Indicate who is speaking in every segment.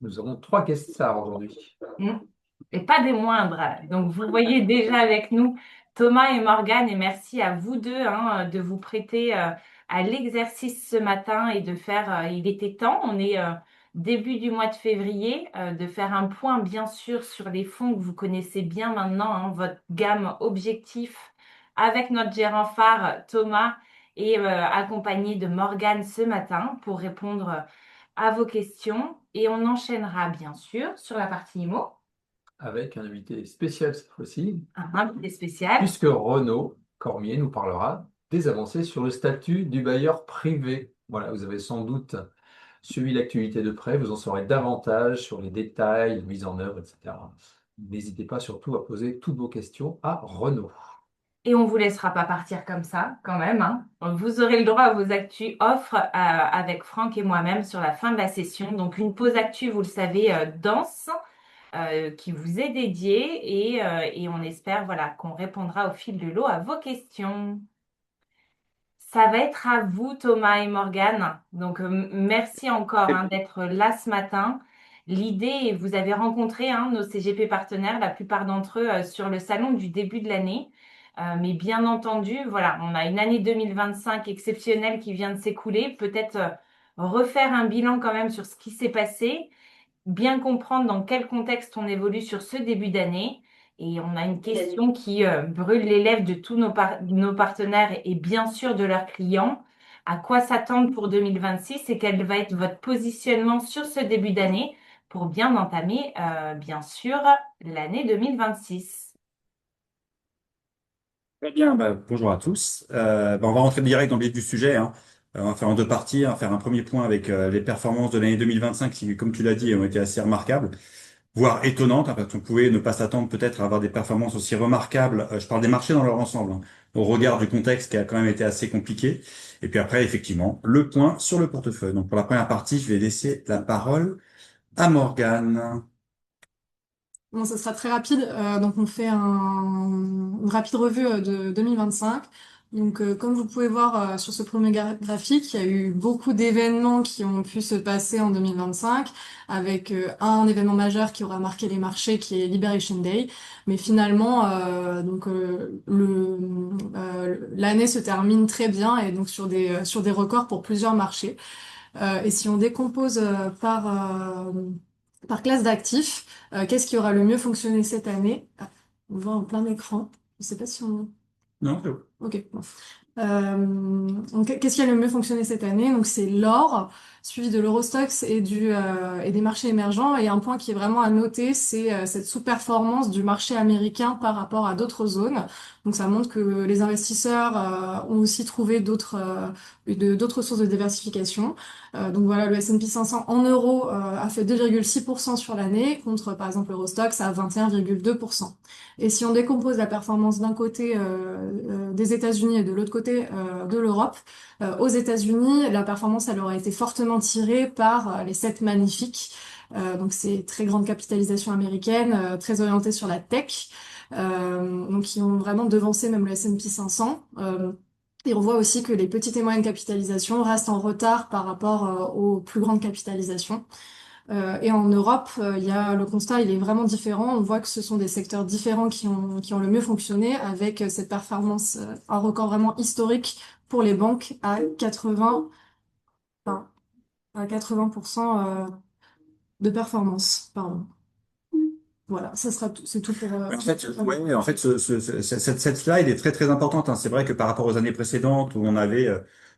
Speaker 1: Nous aurons trois guest stars aujourd'hui.
Speaker 2: Mm. Et pas des moindres. Donc, vous voyez déjà avec nous Thomas et Morgane, et merci à vous deux de vous prêter à l'exercice ce matin et de faire, il était temps, on est début du mois de février, de faire un point bien sûr sur les fonds que vous connaissez bien maintenant, votre gamme objectif avec notre gérant phare Thomas et accompagné de Morgane ce matin pour répondre à vos questions. Et on enchaînera bien sûr sur la partie IMO.
Speaker 1: Avec un invité spécial cette fois-ci,
Speaker 2: Un invité spécial.
Speaker 1: puisque Renaud Cormier nous parlera des avancées sur le statut du bailleur privé. Voilà, vous avez sans doute suivi l'actualité de près, vous en saurez davantage sur les détails, la mise en œuvre, etc. N'hésitez pas surtout à poser toutes vos questions à Renaud.
Speaker 2: Et on vous laissera pas partir comme ça, quand même, hein. Vous aurez le droit à vos actus offres avec Franck et moi-même sur la fin de la session. Donc une pause actu, vous le savez, dense, qui vous est dédiée et on espère voilà qu'on répondra au fil de l'eau à vos questions. Ça va être à vous, Thomas et Morgane. Donc, merci encore d'être là ce matin. L'idée, vous avez rencontré nos CGP partenaires, la plupart d'entre eux, sur le salon du début de l'année. Mais bien entendu, voilà, on a une année 2025 exceptionnelle qui vient de s'écouler. Peut-être refaire un bilan quand même sur ce qui s'est passé, bien comprendre dans quel contexte on évolue sur ce début d'année. Et on a une question qui brûle les lèvres de tous nos partenaires et bien sûr de leurs clients. À quoi s'attendre pour 2026 et quel va être votre positionnement sur ce début d'année pour bien entamer, bien sûr, l'année 2026.
Speaker 3: Très bien, bonjour à tous. On va rentrer direct dans le vif du sujet, hein. On va faire en deux parties, hein, faire un premier point avec les performances de l'année 2025 qui, comme tu l'as dit, ont été assez remarquables, voire étonnantes, hein, parce qu'on pouvait ne pas s'attendre peut-être à avoir des performances aussi remarquables. Je parle des marchés dans leur ensemble, hein, au regard du contexte qui a quand même été assez compliqué. Et puis après, effectivement, le point sur le portefeuille. Donc pour la première partie, je vais laisser la parole à Morgane.
Speaker 4: Bon, ça sera très rapide. Donc, on fait une rapide revue de 2025. Donc, comme vous pouvez voir sur ce premier graphique, il y a eu beaucoup d'événements qui ont pu se passer en 2025, avec un événement majeur qui aura marqué les marchés, qui est Liberation Day. Mais finalement, l'année se termine très bien et donc sur des records pour plusieurs marchés. Et si on décompose par classe d'actifs, qu'est-ce qui aura le mieux fonctionné cette année? Ah, on voit en plein écran. Je sais pas si on...
Speaker 3: Non, c'est bon.
Speaker 4: Ok, bon. Donc, qu'est-ce qui a le mieux fonctionné cette année? Donc, c'est l'or, suivi de l'Eurostoxx et des marchés émergents. Et un point qui est vraiment à noter, c'est cette sous-performance du marché américain par rapport à d'autres zones. Donc, ça montre que les investisseurs ont aussi trouvé d'autres sources de diversification. Donc voilà, le S&P 500 en euros a fait 2,6% sur l'année, contre par exemple l'Eurostoxx à 21,2%. Et si on décompose la performance d'un côté des États-Unis et de l'autre côté de l'Europe, aux États-Unis, la performance elle aurait été fortement tirée par les sept magnifiques. Donc c'est très grande capitalisation américaine, très orientée sur la tech, donc qui ont vraiment devancé même le S&P 500. Et on voit aussi que les petites et moyennes capitalisations restent en retard par rapport aux plus grandes capitalisations. Et en Europe, le constat, il est vraiment différent. On voit que ce sont des secteurs différents qui ont le mieux fonctionné, avec cette performance, un record vraiment historique pour les banques à 80, enfin, à 80% de performance. Pardon. Voilà, ça sera tout, c'est tout pour.
Speaker 3: En fait, cette slide est très très importante, hein. C'est vrai que par rapport aux années précédentes où on avait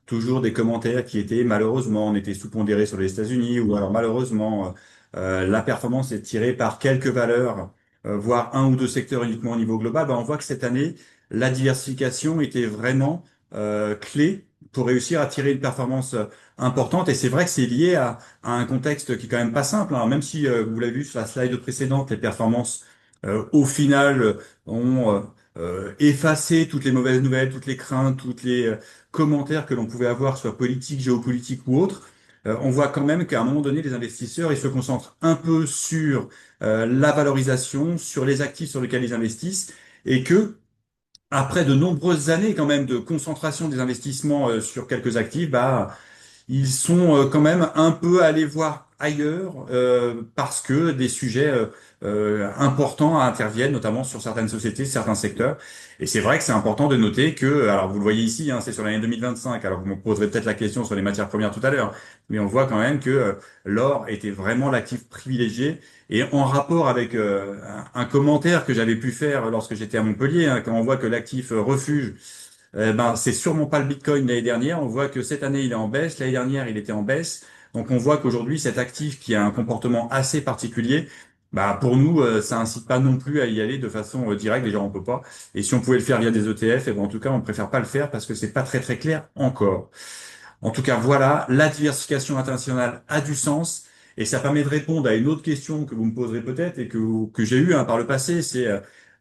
Speaker 3: toujours des commentaires qui étaient malheureusement on était sous-pondéré sur les États-Unis ou alors malheureusement la performance est tirée par quelques valeurs, voire un ou deux secteurs uniquement au niveau global. On voit que cette année la diversification était vraiment clé pour réussir à tirer une performance importante. Et c'est vrai que c'est lié à un contexte qui est quand même pas simple, hein. Même si vous l'avez vu sur la slide précédente, les performances au final ont effacé toutes les mauvaises nouvelles, toutes les craintes, toutes les commentaires que l'on pouvait avoir, soit politiques, géopolitiques ou autres. On voit quand même qu'à un moment donné, les investisseurs, ils se concentrent un peu sur la valorisation, sur les actifs sur lesquels ils investissent, et que après de nombreuses années quand même de concentration des investissements sur quelques actifs, ils sont quand même un peu allés voir ailleurs parce que des sujets importants interviennent, notamment sur certaines sociétés, certains secteurs. Et c'est vrai que c'est important de noter que, alors vous le voyez ici, hein, c'est sur l'année 2025, alors vous me poserez peut-être la question sur les matières premières tout à l'heure, mais on voit quand même que l'or était vraiment l'actif privilégié. Et en rapport avec un commentaire que j'avais pu faire lorsque j'étais à Montpellier, hein, quand on voit que l'actif refuge ben, c'est sûrement pas le Bitcoin l'année dernière. On voit que cette année, il est en baisse. L'année dernière, il était en baisse. Donc, on voit qu'aujourd'hui, cet actif qui a un comportement assez particulier, bah, pour nous, ça incite pas non plus à y aller de façon directe. Déjà, on peut pas. Et si on pouvait le faire via des ETF, et ben, en tout cas, on préfère pas le faire parce que c'est pas très, très clair encore. En tout cas, voilà, la diversification internationale a du sens. Et ça permet de répondre à une autre question que vous me poserez peut-être et que j'ai eu hein, par le passé, c'est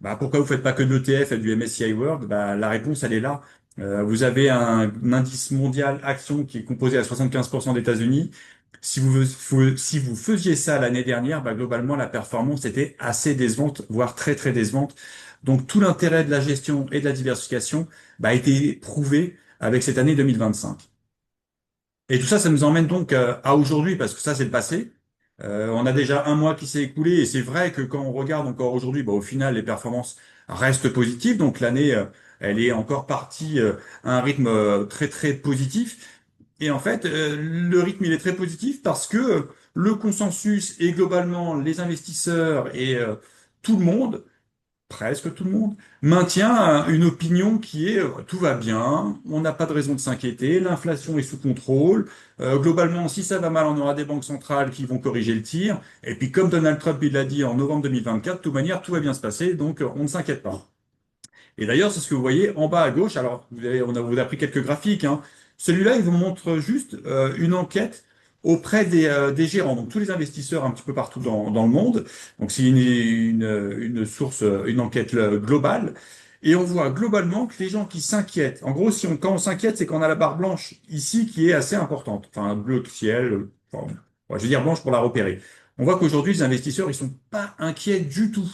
Speaker 3: bah, pourquoi vous faites pas que de l'ETF et du MSCI World? Bah, la réponse, elle est là. Vous avez un indice mondial action qui est composé à 75% d'États-Unis. Si vous faisiez ça l'année dernière, bah, globalement, la performance était assez décevante, voire très, très décevante. Donc, tout l'intérêt de la gestion et de la diversification bah, a été prouvé avec cette année 2025. Et tout ça, ça nous emmène donc à aujourd'hui, parce que ça, c'est le passé. On a déjà un mois qui s'est écoulé, et c'est vrai que quand on regarde encore aujourd'hui, bah, au final, les performances restent positives. Donc l'année, elle est encore partie à un rythme très très positif. Et en fait, le rythme, il est très positif parce que le consensus et globalement les investisseurs et tout le monde presque tout le monde, maintient une opinion qui est tout va bien, on n'a pas de raison de s'inquiéter, l'inflation est sous contrôle, globalement si ça va mal on aura des banques centrales qui vont corriger le tir, et puis comme Donald Trump il l'a dit en novembre 2024, de toute manière tout va bien se passer, donc on ne s'inquiète pas. Et d'ailleurs, c'est ce que vous voyez en bas à gauche. Alors, vous a pris quelques graphiques, hein. Celui-là, il vous montre juste une enquête auprès des gérants, donc tous les investisseurs un petit peu partout dans le monde. Donc, c'est une source, une enquête globale. Et on voit globalement que les gens qui s'inquiètent, en gros, quand on s'inquiète, c'est qu'on a la barre blanche ici qui est assez importante. Enfin, bleu ciel, enfin, ouais, je vais dire blanche pour la repérer. On voit qu'aujourd'hui, les investisseurs, ils sont pas inquiets du tout.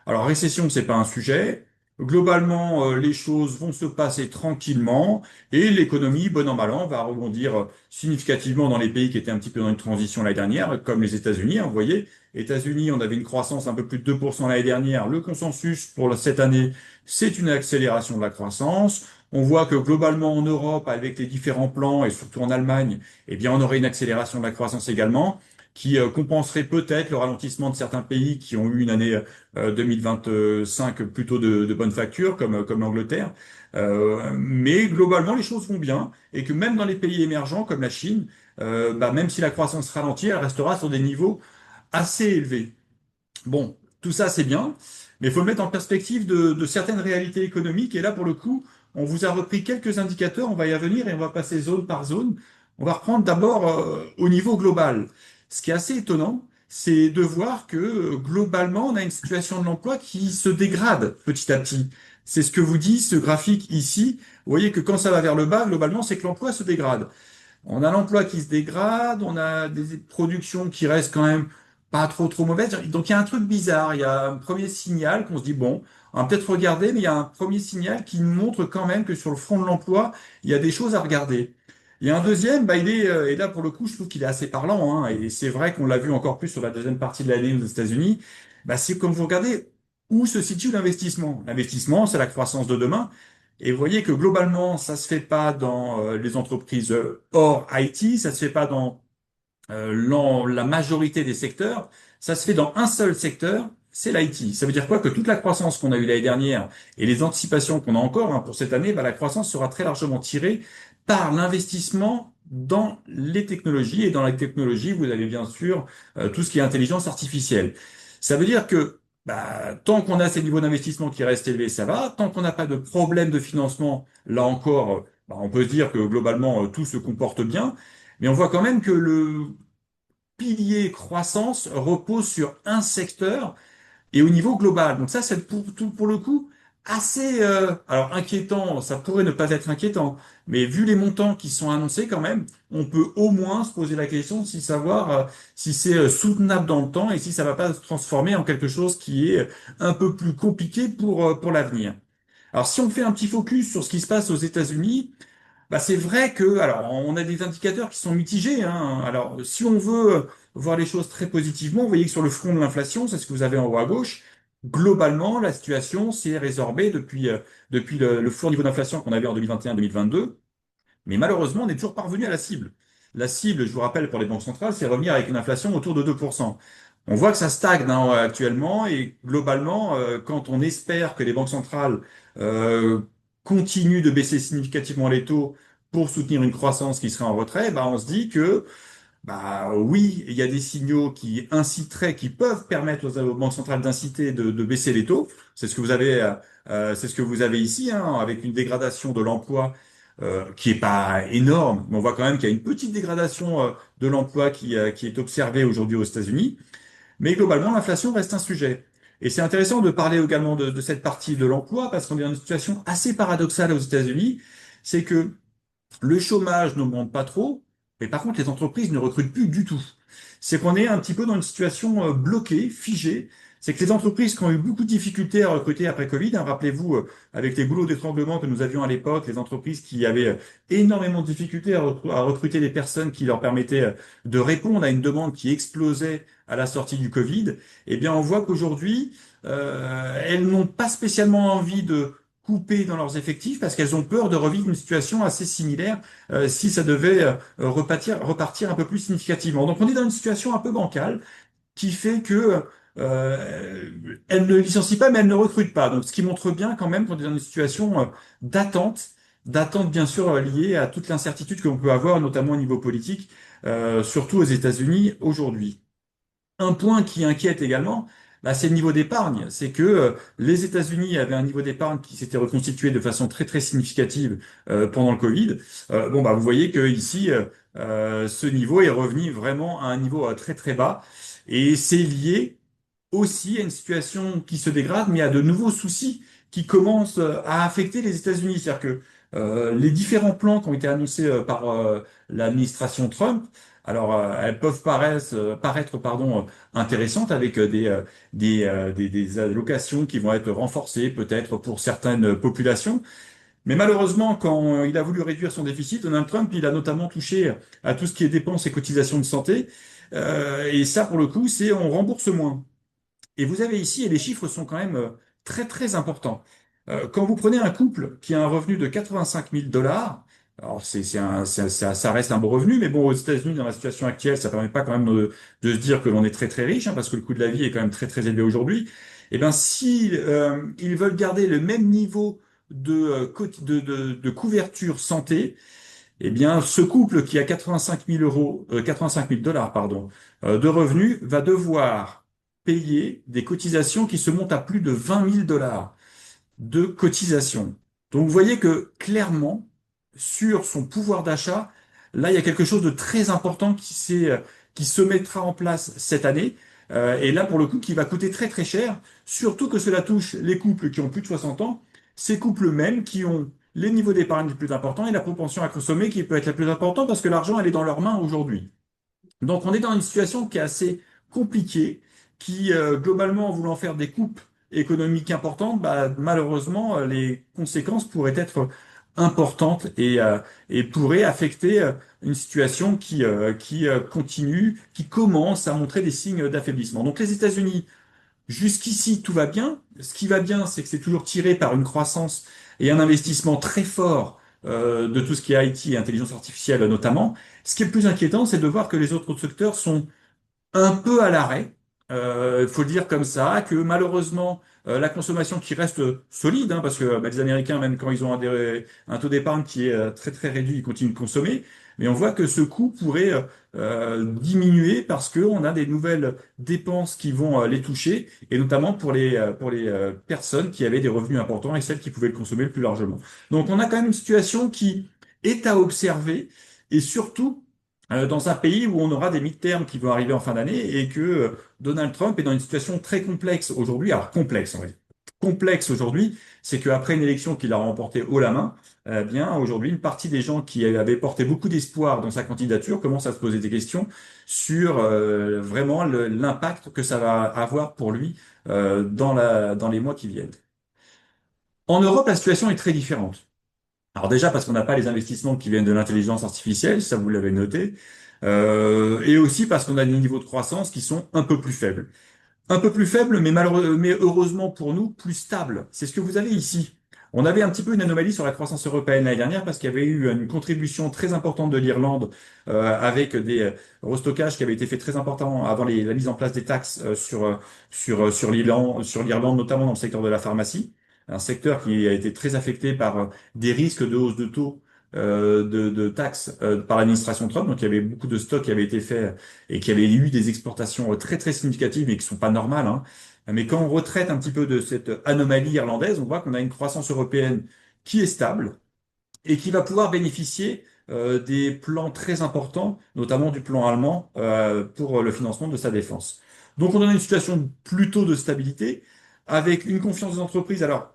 Speaker 3: Alors, récession, c'est pas un sujet. Globalement, les choses vont se passer tranquillement et l'économie, bon an, mal an, va rebondir significativement dans les pays qui étaient un petit peu dans une transition l'année dernière, comme les États-Unis, hein. Vous voyez, États-Unis, on avait une croissance un peu plus de 2% l'année dernière. Le consensus pour cette année, c'est une accélération de la croissance. On voit que globalement en Europe, avec les différents plans et surtout en Allemagne, eh bien, on aurait une accélération de la croissance également qui compenserait peut-être le ralentissement de certains pays qui ont eu une année 2025 plutôt de bonne facture, comme l'Angleterre. Mais globalement, les choses vont bien et que même dans les pays émergents comme la Chine, bah, même si la croissance ralentit, elle restera sur des niveaux assez élevés. Bon, tout ça c'est bien, mais il faut le mettre en perspective de certaines réalités économiques. Et là, pour le coup, on vous a repris quelques indicateurs, on va y revenir et on va passer zone par zone. On va reprendre d'abord au niveau global. Ce qui est assez étonnant, c'est de voir que globalement, on a une situation de l'emploi qui se dégrade petit à petit. C'est ce que vous dit ce graphique ici. Vous voyez que quand ça va vers le bas, globalement, c'est que l'emploi se dégrade. On a l'emploi qui se dégrade, on a des productions qui restent quand même pas trop mauvaises. Donc il y a un truc bizarre, il y a un premier signal qu'on se dit, bon, on va peut-être regarder, mais il y a un premier signal qui nous montre quand même que sur le front de l'emploi, il y a des choses à regarder. Il y a un deuxième, bah, et là pour le coup, je trouve qu'il est assez parlant, hein, et c'est vrai qu'on l'a vu encore plus sur la deuxième partie de l'année aux États-Unis, bah, c'est comme vous regardez où se situe l'investissement. L'investissement, c'est la croissance de demain. Et vous voyez que globalement, ça se fait pas dans les entreprises hors IT, ça se fait pas dans la majorité des secteurs, ça se fait dans un seul secteur, c'est l'IT. Ça veut dire quoi? Que toute la croissance qu'on a eue l'année dernière et les anticipations qu'on a encore hein, pour cette année, bah, la croissance sera très largement tirée par l'investissement dans les technologies. Et dans la technologie, vous avez bien sûr tout ce qui est intelligence artificielle. Ça veut dire que bah, tant qu'on a ces niveaux d'investissement qui restent élevés, ça va. Tant qu'on n'a pas de problème de financement, là encore, bah, on peut se dire que globalement, tout se comporte bien. Mais on voit quand même que le pilier croissance repose sur un secteur et au niveau global. Donc ça, c'est pour le coup assez alors inquiétant. Ça pourrait ne pas être inquiétant, mais vu les montants qui sont annoncés quand même, on peut au moins se poser la question de savoir si c'est soutenable dans le temps et si ça va pas se transformer en quelque chose qui est un peu plus compliqué pour l'avenir. Alors si on fait un petit focus sur ce qui se passe aux États-Unis, Bah, c'est vrai que, alors, on a des indicateurs qui sont mitigés, hein. Alors, si on veut voir les choses très positivement, vous voyez que sur le front de l'inflation, c'est ce que vous avez en haut à gauche, globalement, la situation s'est résorbée depuis le fort niveau d'inflation qu'on avait en 2021-2022. Mais malheureusement, on n'est toujours pas revenu à la cible. La cible, je vous rappelle, pour les banques centrales, c'est revenir avec une inflation autour de 2%. On voit que ça stagne hein, actuellement et globalement, quand on espère que les banques centrales euh, continuent de baisser significativement les taux pour soutenir une croissance qui serait en retrait, bah, on se dit que bah oui, il y a des signaux qui inciteraient, qui peuvent permettre aux banques centrales d'inciter de baisser les taux. C'est ce que vous avez, c'est ce que vous avez ici, hein, avec une dégradation de l'emploi qui est pas énorme, mais on voit quand même qu'il y a une petite dégradation de l'emploi qui est observée aujourd'hui aux États-Unis. Mais globalement, l'inflation reste un sujet. Et c'est intéressant de parler également de cette partie de l'emploi parce qu'on est dans une situation assez paradoxale aux États-Unis. C'est que le chômage n'augmente pas trop, mais par contre, les entreprises ne recrutent plus du tout. C'est qu'on est un petit peu dans une situation bloquée, figée. C'est que les entreprises qui ont eu beaucoup de difficultés à recruter après Covid, hein, rappelez-vous, avec les goulots d'étranglement que nous avions à l'époque, les entreprises qui avaient énormément de difficultés à recruter des personnes qui leur permettaient de répondre à une demande qui explosait à la sortie du Covid, eh bien, on voit qu'aujourd'hui, elles n'ont pas spécialement envie de couper dans leurs effectifs parce qu'elles ont peur de revivre une situation assez similaire si ça devait repartir un peu plus significativement. Donc on est dans une situation un peu bancale qui fait que elles ne licencient pas mais elles ne recrutent pas. Donc ce qui montre bien quand même qu'on est dans une situation d'attente, d'attente bien sûr liée à toute l'incertitude que l'on peut avoir, notamment au niveau politique, surtout aux États-Unis aujourd'hui. Un point qui inquiète également, bah, c'est le niveau d'épargne. C'est que les États-Unis avaient un niveau d'épargne qui s'était reconstitué de façon très très significative pendant le Covid. Bon bah vous voyez que ici ce niveau est revenu vraiment à un niveau très très bas et c'est lié aussi à une situation qui se dégrade, mais à de nouveaux soucis qui commencent à affecter les États-Unis. C'est-à-dire que les différents plans qui ont été annoncés par l'administration Trump, alors elles peuvent paraître pardon, intéressantes avec des allocations qui vont être renforcées peut-être pour certaines populations. Mais malheureusement, quand il a voulu réduire son déficit, Donald Trump, il a notamment touché à tout ce qui est dépenses et cotisations de santé. Et ça, pour le coup, c'est on rembourse moins. Et vous avez ici, et les chiffres sont quand même très très importants. Quand vous prenez un couple qui a un revenu de 85 000 dollars, alors ça reste un bon revenu, mais bon, aux États-Unis, dans la situation actuelle, ça permet pas quand même de se dire que l'on est très très riche, hein, parce que le coût de la vie est quand même très très élevé aujourd'hui. Eh bien, si ils veulent garder le même niveau de couverture santé, eh bien, ce couple qui a 85 000 euros, 85 000 dollars, pardon, de revenus va devoir payer des cotisations qui se montent à plus de 20 000 dollars de cotisations. Donc, vous voyez que clairement, sur son pouvoir d'achat, là, il y a quelque chose de très important qui se mettra en place cette année. Et là, pour le coup, qui va coûter très très cher, surtout que cela touche les couples qui ont plus de 60 ans, ces couples mêmes qui ont les niveaux d'épargne les plus importants et la propension à consommer qui peut être la plus importante parce que l'argent, elle est dans leurs mains aujourd'hui. Donc on est dans une situation qui est assez compliquée, qui globalement, en voulant faire des coupes économiques importantes, bah, malheureusement, les conséquences pourraient être importantes et pourraient affecter une situation qui continue, qui commence à montrer des signes d'affaiblissement. Donc les États-Unis jusqu'ici, tout va bien. Ce qui va bien, c'est que c'est toujours tiré par une croissance et un investissement très fort de tout ce qui est IT et intelligence artificielle notamment. Ce qui est le plus inquiétant, c'est de voir que les autres secteurs sont un peu à l'arrêt. Il faut le dire comme ça, que malheureusement, la consommation qui reste solide, hein, parce que bah, les Américains, même quand ils ont un taux d'épargne qui est très très réduit, ils continuent de consommer. Mais on voit que ce coût pourrait diminuer parce qu'on a des nouvelles dépenses qui vont les toucher, et notamment pour les personnes qui avaient des revenus importants et celles qui pouvaient le consommer le plus largement. Donc on a quand même une situation qui est à observer, et surtout dans un pays où on aura des midterms qui vont arriver en fin d'année et que Donald Trump est dans une situation très complexe aujourd'hui. Alors complexe, en vrai. Complexe aujourd'hui, c'est qu'après une élection qu'il a remportée haut la main, bien aujourd'hui, une partie des gens qui avaient porté beaucoup d'espoir dans sa candidature commencent à se poser des questions sur vraiment l'impact que ça va avoir pour lui dans les mois qui viennent. En Europe, la situation est très différente. Alors déjà parce qu'on n'a pas les investissements qui viennent de l'intelligence artificielle, ça vous l'avez noté, et aussi parce qu'on a des niveaux de croissance qui sont un peu plus faibles. Un peu plus faible, mais mais heureusement pour nous, plus stable. C'est ce que vous avez ici. On avait un petit peu une anomalie sur la croissance européenne l'année dernière parce qu'il y avait eu une contribution très importante de l'Irlande avec des restockages qui avaient été faits très importants avant la mise en place des taxes sur l'Irlande, notamment dans le secteur de la pharmacie, un secteur qui a été très affecté par des risques de hausse de taux de taxes par l'administration Trump. Donc il y avait beaucoup de stocks qui avaient été faits et qui avaient eu des exportations très très significatives et qui sont pas normales, hein. Mais quand on retraite un petit peu de cette anomalie irlandaise, on voit qu'on a une croissance européenne qui est stable et qui va pouvoir bénéficier des plans très importants, notamment du plan allemand pour le financement de sa défense. Donc on a une situation plutôt de stabilité avec une confiance des entreprises. Alors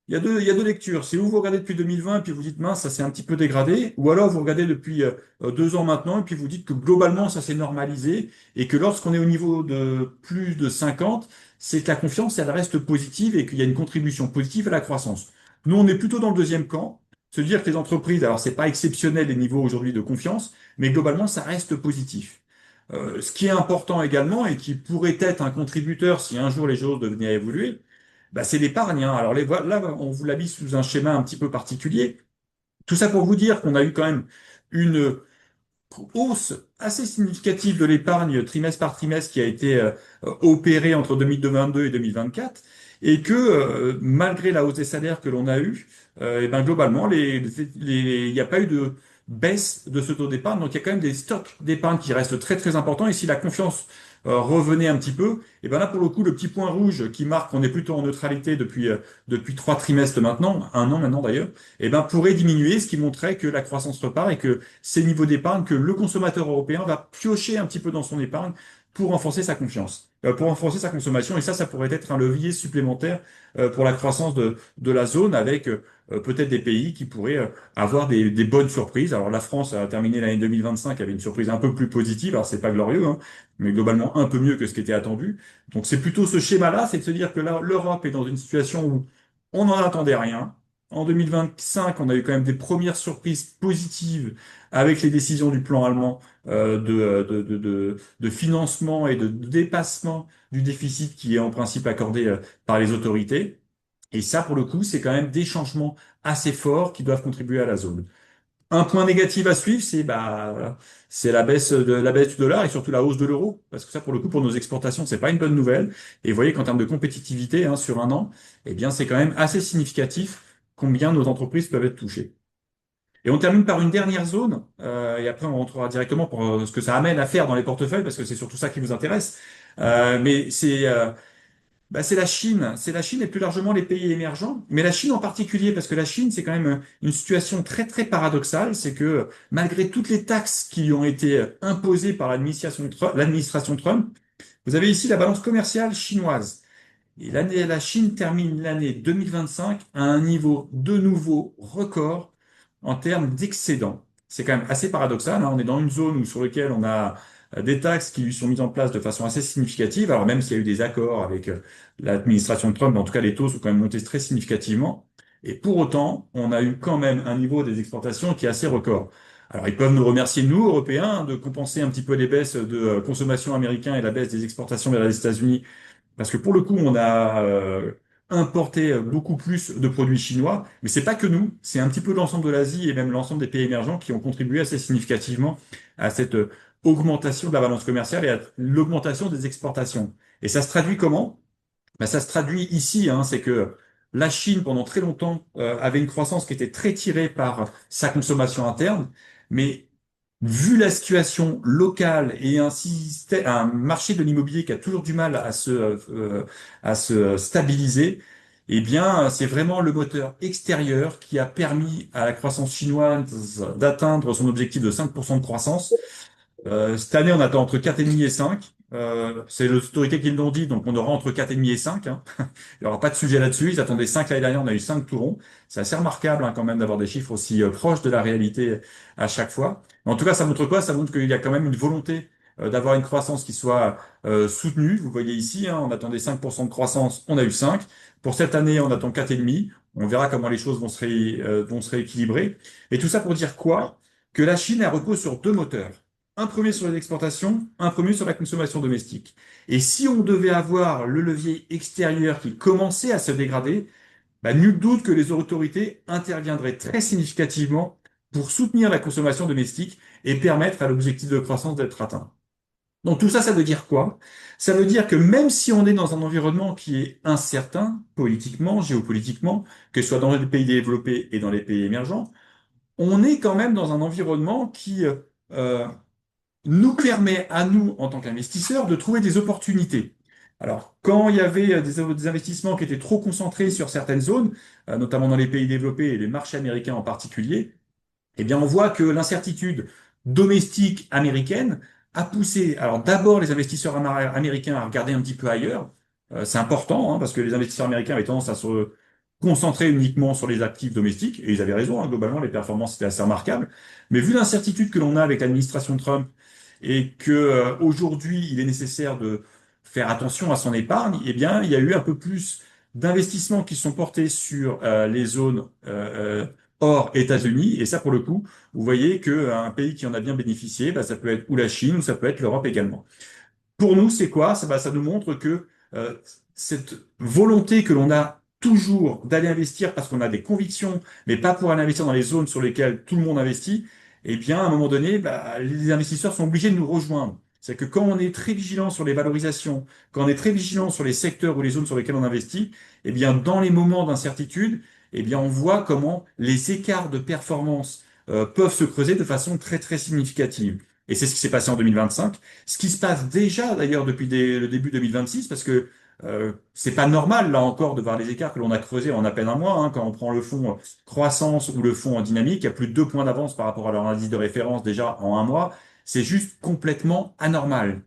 Speaker 3: il y a deux lectures. C'est où vous regardez depuis 2020 et puis vous dites, mince, ça s'est un petit peu dégradé, ou alors vous regardez depuis 2 ans maintenant et puis vous dites que globalement ça s'est normalisé et que lorsqu'on est au niveau de plus de 50, c'est que la confiance, elle reste positive et qu'il y a une contribution positive à la croissance. Nous, on est plutôt dans le deuxième camp, se dire que les entreprises, alors c'est pas exceptionnel les niveaux aujourd'hui de confiance, mais globalement ça reste positif. Ce qui est important également et qui pourrait être un contributeur si un jour les choses devenaient à évoluer, bah, c'est l'épargne, hein. Alors là, on vous l'a mis sous un schéma un petit peu particulier. Tout ça pour vous dire qu'on a eu quand même une hausse assez significative de l'épargne trimestre par trimestre qui a été opérée entre 2022 et 2024 et que malgré la hausse des salaires que l'on a eue, et ben globalement, il n'y a pas eu de baisse de ce taux d'épargne. Donc il y a quand même des stocks d'épargne qui restent très très importants. Et si la confiance revenait un petit peu, et ben là pour le coup, le petit point rouge qui marque qu'on est plutôt en neutralité depuis 3 trimestres maintenant, 1 an maintenant d'ailleurs, et ben pourrait diminuer, ce qui montrait que la croissance repart et que ces niveaux d'épargne que le consommateur européen va piocher un petit peu dans son épargne pour renforcer sa confiance, pour renforcer sa consommation. Et ça pourrait être un levier supplémentaire pour la croissance de la zone avec peut-être des pays qui pourraient avoir des bonnes surprises. Alors la France a terminé l'année 2025 avec une surprise un peu plus positive. Alors c'est pas glorieux, hein, mais globalement un peu mieux que ce qui était attendu. Donc c'est plutôt ce schéma-là, c'est de se dire que là, l'Europe est dans une situation où on n'en attendait rien. En 2025, on a eu quand même des premières surprises positives avec les décisions du plan allemand de financement et de dépassement du déficit qui est en principe accordé par les autorités. Et ça, pour le coup, c'est quand même des changements assez forts qui doivent contribuer à la zone. Un point négatif à suivre, c'est la baisse du dollar et surtout la hausse de l'euro, parce que ça, pour le coup, pour nos exportations, c'est pas une bonne nouvelle. Et vous voyez qu'en termes de compétitivité, hein, sur 1 an, eh bien, c'est quand même assez significatif combien nos entreprises peuvent être touchées. Et on termine par une dernière zone, et après on rentrera directement pour ce que ça amène à faire dans les portefeuilles, parce que c'est surtout ça qui vous intéresse. Mais c'est la Chine. C'est la Chine et plus largement les pays émergents. Mais la Chine en particulier, parce que la Chine, c'est quand même une situation très, très paradoxale. C'est que malgré toutes les taxes qui lui ont été imposées par l'administration Trump, vous avez ici la balance commerciale chinoise. Et la Chine termine l'année 2025 à un niveau de nouveau record en termes d'excédent. C'est quand même assez paradoxal, hein. On est dans une zone sur laquelle on a des taxes qui lui sont mises en place de façon assez significative. Alors même s'il y a eu des accords avec l'administration de Trump, en tout cas les taux sont quand même montés très significativement. Et pour autant, on a eu quand même un niveau des exportations qui est assez record. Alors ils peuvent nous remercier, nous, Européens, de compenser un petit peu les baisses de consommation américaine et la baisse des exportations vers les États-Unis parce que pour le coup, on a importé beaucoup plus de produits chinois, mais c'est pas que nous, c'est un petit peu l'ensemble de l'Asie et même l'ensemble des pays émergents qui ont contribué assez significativement à cette augmentation de la balance commerciale et à l'augmentation des exportations. Et ça se traduit comment? Ben, ça se traduit ici, hein, c'est que la Chine, pendant très longtemps, avait une croissance qui était très tirée par sa consommation interne, mais vu la situation locale et un marché de l'immobilier qui a toujours du mal à se stabiliser, eh bien, c'est vraiment le moteur extérieur qui a permis à la croissance chinoise d'atteindre son objectif de 5% de croissance. Cette année, on attend entre 4,5 et 5. C'est les autorités qui l'ont dit, donc on aura entre 4,5 et 5, hein. Il n'y aura pas de sujet là-dessus. Ils attendaient 5 l'année dernière, on a eu 5 tout rond. C'est assez remarquable, hein, quand même d'avoir des chiffres aussi proches de la réalité à chaque fois. En tout cas, ça montre quoi? Ça montre qu'il y a quand même une volonté d'avoir une croissance qui soit soutenue. Vous voyez ici, hein, on attendait 5% de croissance, on a eu 5. Pour cette année, on attend 4,5. On verra comment les choses vont se rééquilibrer. Et tout ça pour dire quoi? Que la Chine, elle repose sur deux moteurs. Un premier sur les exportations, un premier sur la consommation domestique. Et si on devait avoir le levier extérieur qui commençait à se dégrader, bah, nul doute que les autorités interviendraient très significativement pour soutenir la consommation domestique et permettre à l'objectif de croissance d'être atteint. Donc tout ça, ça veut dire quoi? Ça veut dire que même si on est dans un environnement qui est incertain, politiquement, géopolitiquement, que ce soit dans les pays développés et dans les pays émergents, on est quand même dans un environnement qui euh, nous permet à nous, en tant qu'investisseurs, de trouver des opportunités. Alors, quand il y avait des investissements qui étaient trop concentrés sur certaines zones, notamment dans les pays développés et les marchés américains en particulier, eh bien, on voit que l'incertitude domestique américaine a poussé, alors d'abord les investisseurs américains à regarder un petit peu ailleurs. C'est important, hein, parce que les investisseurs américains avaient tendance à se concentrer uniquement sur les actifs domestiques, et ils avaient raison, hein, globalement, les performances étaient assez remarquables. Mais vu l'incertitude que l'on a avec l'administration Trump, et que aujourd'hui il est nécessaire de faire attention à son épargne, eh bien, il y a eu un peu plus d'investissements qui sont portés sur les zones hors États-Unis. Et ça, pour le coup, vous voyez qu'un pays qui en a bien bénéficié, bah, ça peut être ou la Chine ou ça peut être l'Europe également. Pour nous, c'est quoi? Ça nous montre que euh, cette volonté que l'on a toujours d'aller investir parce qu'on a des convictions, mais pas pour aller investir dans les zones sur lesquelles tout le monde investit, eh bien, à un moment donné, bah, les investisseurs sont obligés de nous rejoindre. C'est que quand on est très vigilant sur les valorisations, quand on est très vigilant sur les secteurs ou les zones sur lesquelles on investit, eh bien, dans les moments d'incertitude, eh bien, on voit comment les écarts de performance peuvent se creuser de façon très, très significative. Et c'est ce qui s'est passé en 2025. Ce qui se passe déjà d'ailleurs depuis le début 2026, parce que c'est pas normal là encore de voir les écarts que l'on a creusés en à peine un mois. Hein, quand on prend le fonds croissance ou le fonds en dynamique, il y a plus de 2 points d'avance par rapport à leur indice de référence déjà en un mois. C'est juste complètement anormal.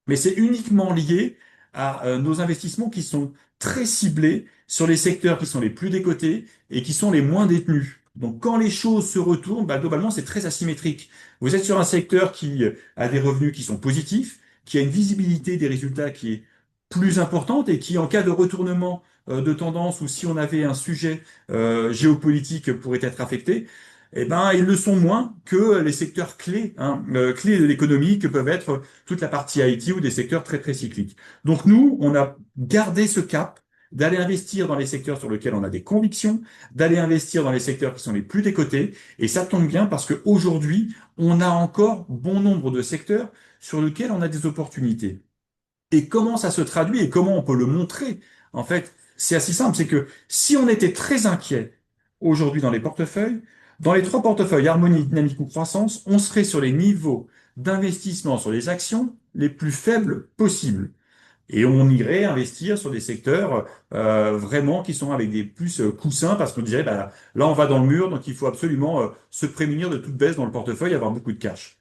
Speaker 3: Mais c'est uniquement lié à nos investissements qui sont très ciblés sur les secteurs qui sont les plus décotés et qui sont les moins détenus. Donc quand les choses se retournent, bah, globalement, c'est très asymétrique. Vous êtes sur un secteur qui a des revenus qui sont positifs, qui a une visibilité des résultats qui est plus importante et qui, en cas de retournement de tendance ou si on avait un sujet géopolitique pourrait être affecté, eh ben, ils le sont moins que les secteurs clés, hein, clés de l'économie, que peuvent être toute la partie IT ou des secteurs très très cycliques. Donc nous, on a gardé ce cap d'aller investir dans les secteurs sur lesquels on a des convictions, d'aller investir dans les secteurs qui sont les plus décotés, et ça tombe bien parce qu'aujourd'hui, on a encore bon nombre de secteurs sur lesquels on a des opportunités. Et comment ça se traduit et comment on peut le montrer? En fait, c'est assez simple, c'est que si on était très inquiet aujourd'hui dans les portefeuilles, dans les trois portefeuilles, harmonie, dynamique ou croissance, on serait sur les niveaux d'investissement sur les actions les plus faibles possibles. Et on irait investir sur des secteurs vraiment qui sont avec des plus coussins parce qu'on dirait, bah, là, on va dans le mur, donc il faut absolument se prémunir de toute baisse dans le portefeuille, avoir beaucoup de cash.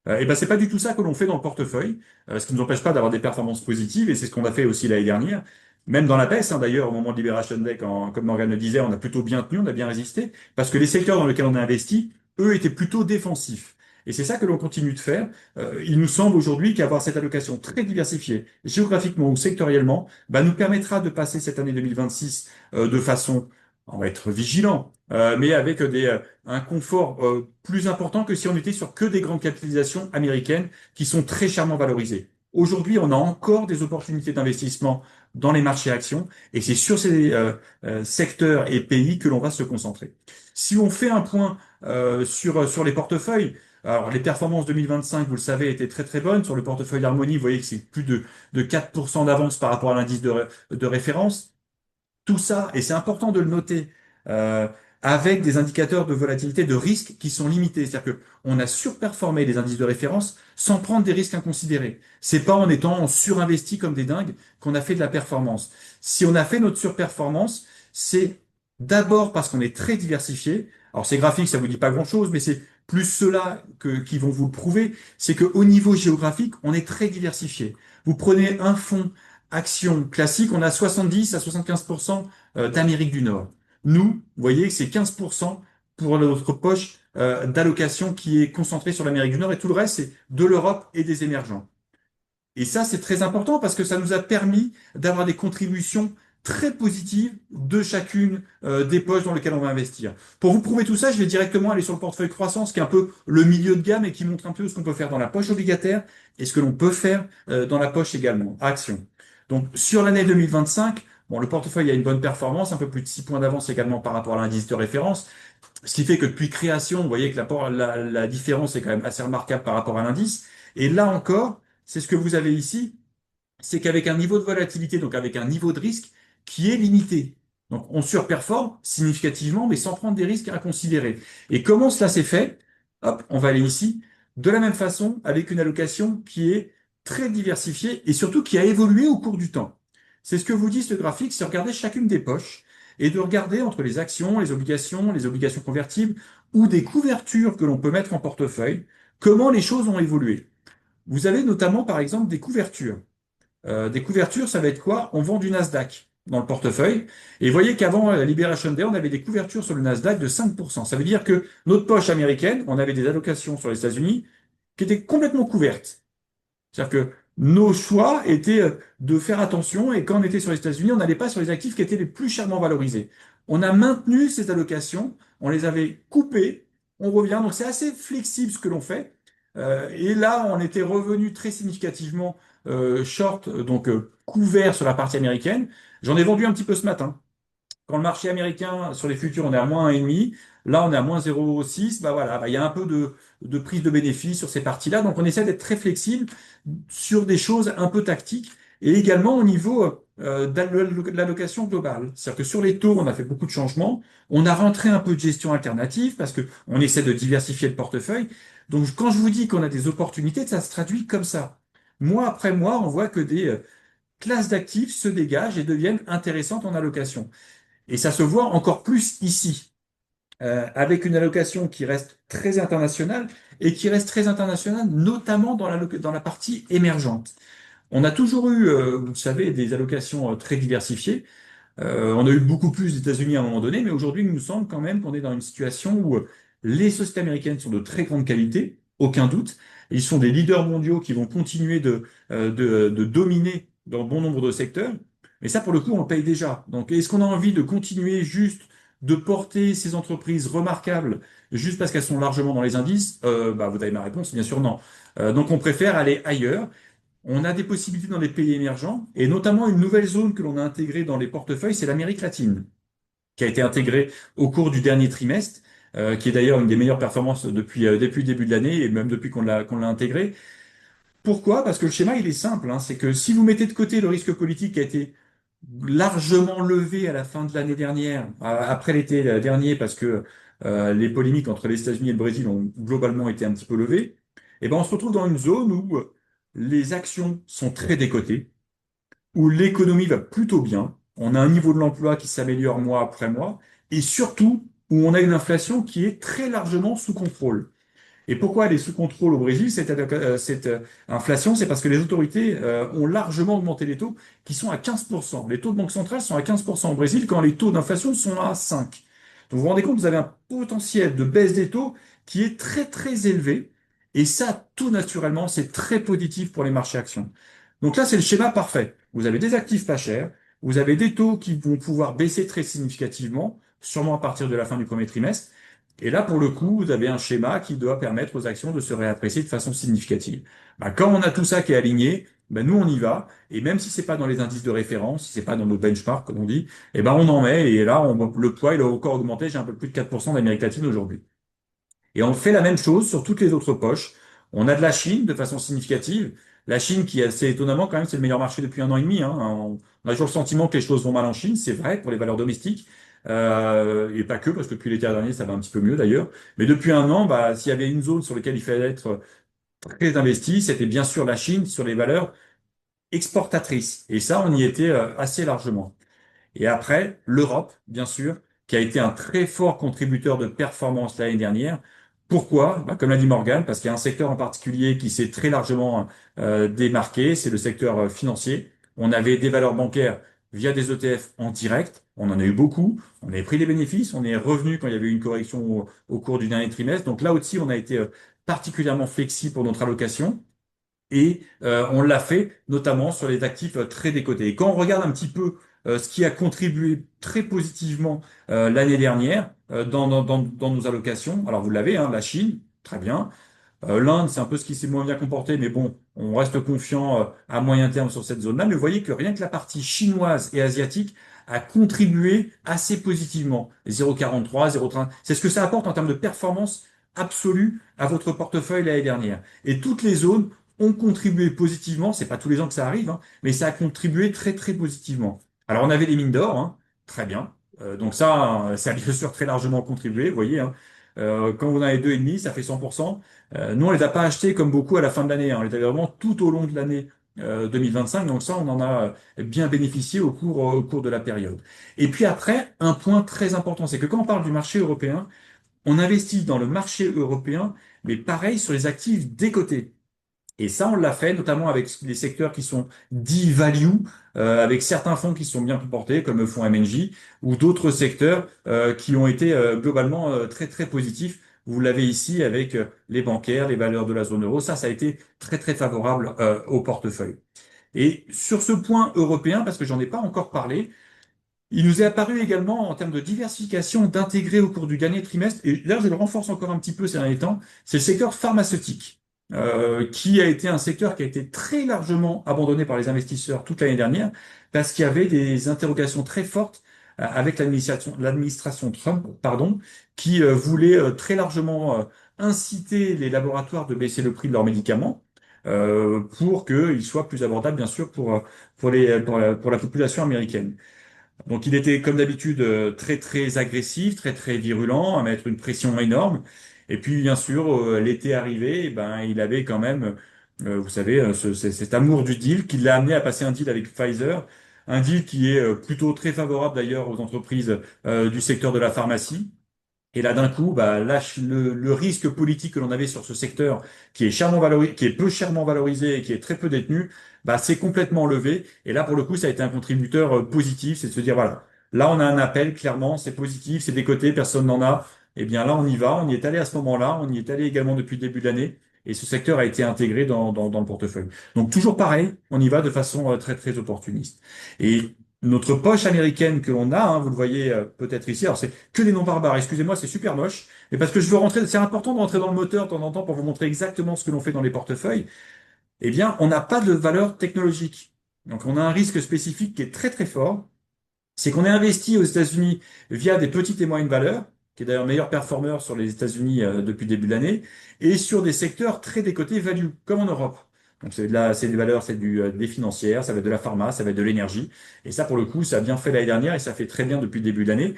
Speaker 3: Et ben c'est pas du tout ça que l'on fait dans le portefeuille, ce qui ne nous empêche pas d'avoir des performances positives, et c'est ce qu'on a fait aussi l'année dernière. Même dans la baisse, hein, d'ailleurs, au moment de Liberation Day, comme Morgan le disait, on a plutôt bien tenu, on a bien résisté, parce que les secteurs dans lesquels on a investi, eux, étaient plutôt défensifs. Et c'est ça que l'on continue de faire. Il nous semble aujourd'hui qu'avoir cette allocation très diversifiée, géographiquement ou sectoriellement, bah, nous permettra de passer cette année 2026 de façon, on va être vigilant, mais avec un confort plus important que si on était sur que des grandes capitalisations américaines qui sont très chèrement valorisées. Aujourd'hui, on a encore des opportunités d'investissement dans les marchés actions, et c'est sur ces secteurs et pays que l'on va se concentrer. Si on fait un point sur les portefeuilles, alors les performances 2025, vous le savez, étaient très très bonnes. Sur le portefeuille Harmonie, vous voyez que c'est plus de 4% d'avance par rapport à l'indice de référence. Tout ça, et c'est important de le noter, euh, avec des indicateurs de volatilité, de risque qui sont limités. C'est-à-dire que on a surperformé les indices de référence sans prendre des risques inconsidérés. C'est pas en étant surinvesti comme des dingues qu'on a fait de la performance. Si on a fait notre surperformance, c'est d'abord parce qu'on est très diversifié. Alors ces graphiques, ça vous dit pas grand-chose, mais c'est plus ceux-là qui vont vous le prouver. C'est qu'au niveau géographique, on est très diversifié. Vous prenez un fonds action classique, on a 70 à 75% d'Amérique du Nord. Nous, vous voyez que c'est 15% pour notre poche d'allocation qui est concentrée sur l'Amérique du Nord, et tout le reste, c'est de l'Europe et des émergents. Et ça, c'est très important parce que ça nous a permis d'avoir des contributions très positive de chacune des poches dans lesquelles on va investir. Pour vous prouver tout ça, je vais directement aller sur le portefeuille croissance, qui est un peu le milieu de gamme et qui montre un peu ce qu'on peut faire dans la poche obligataire et ce que l'on peut faire dans la poche également, action. Donc sur l'année 2025, bon, le portefeuille a une bonne performance, un peu plus de 6 points d'avance également par rapport à l'indice de référence, ce qui fait que depuis création, vous voyez que la différence est quand même assez remarquable par rapport à l'indice. Et là encore, c'est ce que vous avez ici, c'est qu'avec un niveau de volatilité, donc avec un niveau de risque qui est limité. Donc on surperforme significativement, mais sans prendre des risques à considérer. Et comment cela s'est fait? Hop, on va aller ici. De la même façon, avec une allocation qui est très diversifiée et surtout qui a évolué au cours du temps. C'est ce que vous dit ce graphique, c'est regarder chacune des poches et de regarder entre les actions, les obligations convertibles ou des couvertures que l'on peut mettre en portefeuille, comment les choses ont évolué. Vous avez notamment, par exemple, des couvertures. Des couvertures, ça va être quoi? On vend du Nasdaq dans le portefeuille. Et vous voyez qu'avant la Liberation Day, on avait des couvertures sur le Nasdaq de 5%. Ça veut dire que notre poche américaine, on avait des allocations sur les États-Unis qui étaient complètement couvertes. C'est-à-dire que nos choix étaient de faire attention et quand on était sur les États-Unis, on n'allait pas sur les actifs qui étaient les plus chèrement valorisés. On a maintenu ces allocations, on les avait coupées, on revient. Donc c'est assez flexible ce que l'on fait. Et là, on était revenu très significativement short, donc couvert sur la partie américaine. J'en ai vendu un petit peu ce matin. Quand le marché américain sur les futurs, on est à moins 1,5, là on est à moins 0,6, bah voilà, bah, il y a un peu de prise de bénéfice sur ces parties-là. Donc on essaie d'être très flexible sur des choses un peu tactiques et également au niveau de l'allocation globale. C'est-à-dire que sur les taux, on a fait beaucoup de changements. On a rentré un peu de gestion alternative parce que on essaie de diversifier le portefeuille. Donc quand je vous dis qu'on a des opportunités, ça se traduit comme ça. Mois après mois, on voit que des classes d'actifs se dégagent et deviennent intéressantes en allocation. Et ça se voit encore plus ici, avec une allocation qui reste très internationale et qui reste très internationale, notamment dans la partie émergente. On a toujours eu, vous savez, des allocations très diversifiées. On a eu beaucoup plus des États-Unis à un moment donné, mais aujourd'hui, il nous semble quand même qu'on est dans une situation où les sociétés américaines sont de très grande qualité, aucun doute. Ils sont des leaders mondiaux qui vont continuer de dominer dans bon nombre de secteurs. Mais ça, pour le coup, on le paye déjà. Donc, est-ce qu'on a envie de continuer juste de porter ces entreprises remarquables juste parce qu'elles sont largement dans les indices? Bah, vous avez ma réponse, bien sûr, non. Donc, on préfère aller ailleurs. On a des possibilités dans les pays émergents, et notamment une nouvelle zone que l'on a intégrée dans les portefeuilles, c'est l'Amérique latine, qui a été intégrée au cours du dernier trimestre, qui est d'ailleurs une des meilleures performances depuis le début de l'année, et même depuis qu'on l'a intégrée. Pourquoi? Parce que le schéma, il est simple, hein, c'est que si vous mettez de côté le risque politique qui a été largement levé à la fin de l'année dernière, après l'été dernier, parce que les polémiques entre les États-Unis et le Brésil ont globalement été un petit peu levées, et ben on se retrouve dans une zone où les actions sont très décotées, où l'économie va plutôt bien, on a un niveau de l'emploi qui s'améliore mois après mois, et surtout où on a une inflation qui est très largement sous contrôle. Et pourquoi elle est sous contrôle au Brésil, cette inflation? C'est parce que les autorités ont largement augmenté les taux qui sont à 15%. Les taux de banque centrale sont à 15% au Brésil quand les taux d'inflation sont à 5. Donc vous vous rendez compte, vous avez un potentiel de baisse des taux qui est très très élevé. Et ça, tout naturellement, c'est très positif pour les marchés actions. Donc là, c'est le schéma parfait. Vous avez des actifs pas chers, vous avez des taux qui vont pouvoir baisser très significativement, sûrement à partir de la fin du premier trimestre. Et là, pour le coup, vous avez un schéma qui doit permettre aux actions de se réapprécier de façon significative. Bah, quand on a tout ça qui est aligné, bah, nous, on y va. Et même si c'est pas dans les indices de référence, si c'est pas dans nos benchmarks, comme on dit, eh ben, on en met. Et là, le poids, il a encore augmenté. J'ai un peu plus de 4% d'Amérique latine aujourd'hui. Et on fait la même chose sur toutes les autres poches. On a de la Chine de façon significative. La Chine, qui est assez étonnamment, quand même, c'est le meilleur marché depuis 1 an et demi, hein. On a toujours le sentiment que les choses vont mal en Chine. C'est vrai pour les valeurs domestiques. Et pas que, parce que depuis l'été dernier, ça va un petit peu mieux d'ailleurs. Mais depuis 1 an, bah, s'il y avait une zone sur laquelle il fallait être très investi, c'était bien sûr la Chine sur les valeurs exportatrices. Et ça, on y était assez largement. Et après, l'Europe, bien sûr, qui a été un très fort contributeur de performance l'année dernière. Pourquoi? Bah, comme l'a dit Morgan, parce qu'il y a un secteur en particulier qui s'est très largement démarqué, c'est le secteur financier. On avait des valeurs bancaires via des ETF en direct, on en a eu beaucoup, on avait pris des bénéfices, on est revenu quand il y avait eu une correction au cours du dernier trimestre. Donc là aussi, on a été particulièrement flexible pour notre allocation. Et on l'a fait notamment sur les actifs très décotés. Et quand on regarde un petit peu ce qui a contribué très positivement l'année dernière dans nos allocations. Alors vous l'avez, hein, la Chine, très bien. L'Inde, c'est un peu ce qui s'est moins bien comporté, mais bon, on reste confiant à moyen terme sur cette zone-là. Mais vous voyez que rien que la partie chinoise et asiatique a contribué assez positivement. 0,43, 0,30, c'est ce que ça apporte en termes de performance absolue à votre portefeuille l'année dernière. Et toutes les zones ont contribué positivement. C'est pas tous les ans que ça arrive, hein, mais ça a contribué très très positivement. Alors on avait les mines d'or, hein, très bien. Donc ça a bien sûr très largement contribué. Vous voyez, hein. Quand on a les 2,5, ça fait 100%. Nous, on les a pas achetés comme beaucoup à la fin de l'année, hein. On les avait vraiment tout au long de l'année 2025. Donc ça, on en a bien bénéficié au cours de la période. Et puis après, un point très important, c'est que quand on parle du marché européen, on investit dans le marché européen, mais pareil sur les actifs décotés. Et ça, on l'a fait notamment avec les secteurs qui sont dits value, avec certains fonds qui sont bien comportés, comme le fonds MNJ, ou d'autres secteurs qui ont été globalement très très positifs. Vous l'avez ici avec les bancaires, les valeurs de la zone euro. Ça a été très très favorable au portefeuille. Et sur ce point européen, parce que j'en ai pas encore parlé, il nous est apparu également en termes de diversification d'intégrer au cours du dernier trimestre, et là je le renforce encore un petit peu ces derniers temps, c'est le secteur pharmaceutique, qui a été un secteur qui a été très largement abandonné par les investisseurs toute l'année dernière, parce qu'il y avait des interrogations très fortes avec l'administration Trump, pardon, qui voulait très largement inciter les laboratoires de baisser le prix de leurs médicaments. Pour qu'ils soient plus abordables, bien sûr, pour la population américaine. Donc il était comme d'habitude très très agressif, très très virulent, à mettre une pression énorme. Et puis bien sûr l'été arrivé, eh ben il avait quand même, vous savez, cet amour du deal qui l'a amené à passer un deal avec Pfizer, un deal qui est plutôt très favorable d'ailleurs aux entreprises du secteur de la pharmacie. Et là, d'un coup, bah, là, le risque politique que l'on avait sur ce secteur, qui est qui est peu chèrement valorisé et qui est très peu détenu, bah, c'est complètement levé. Et là, pour le coup, ça a été un contributeur positif, c'est de se dire, voilà, là, on a un appel, clairement, c'est positif, c'est décoté, personne n'en a. Eh bien, là, on y va, on y est allé à ce moment-là, on y est allé également depuis le début de l'année. Et ce secteur a été intégré dans le portefeuille. Donc, toujours pareil, on y va de façon très, très opportuniste. Et notre poche américaine que l'on a, hein, vous le voyez peut-être ici, alors c'est que des noms barbares, excusez-moi, c'est super moche, mais parce que je veux rentrer, c'est important de rentrer dans le moteur de temps en temps pour vous montrer exactement ce que l'on fait dans les portefeuilles, eh bien, on n'a pas de valeur technologique. Donc, on a un risque spécifique qui est très très fort, c'est qu'on est investi aux États-Unis via des petites et moyennes valeurs, qui est d'ailleurs meilleur performeur sur les États-Unis depuis le début de l'année, et sur des secteurs très décotés value, comme en Europe. Donc c'est des valeurs, c'est des financières, ça va être de la pharma, ça va être de l'énergie. Et ça, pour le coup, ça a bien fait l'année dernière et ça fait très bien depuis le début de l'année.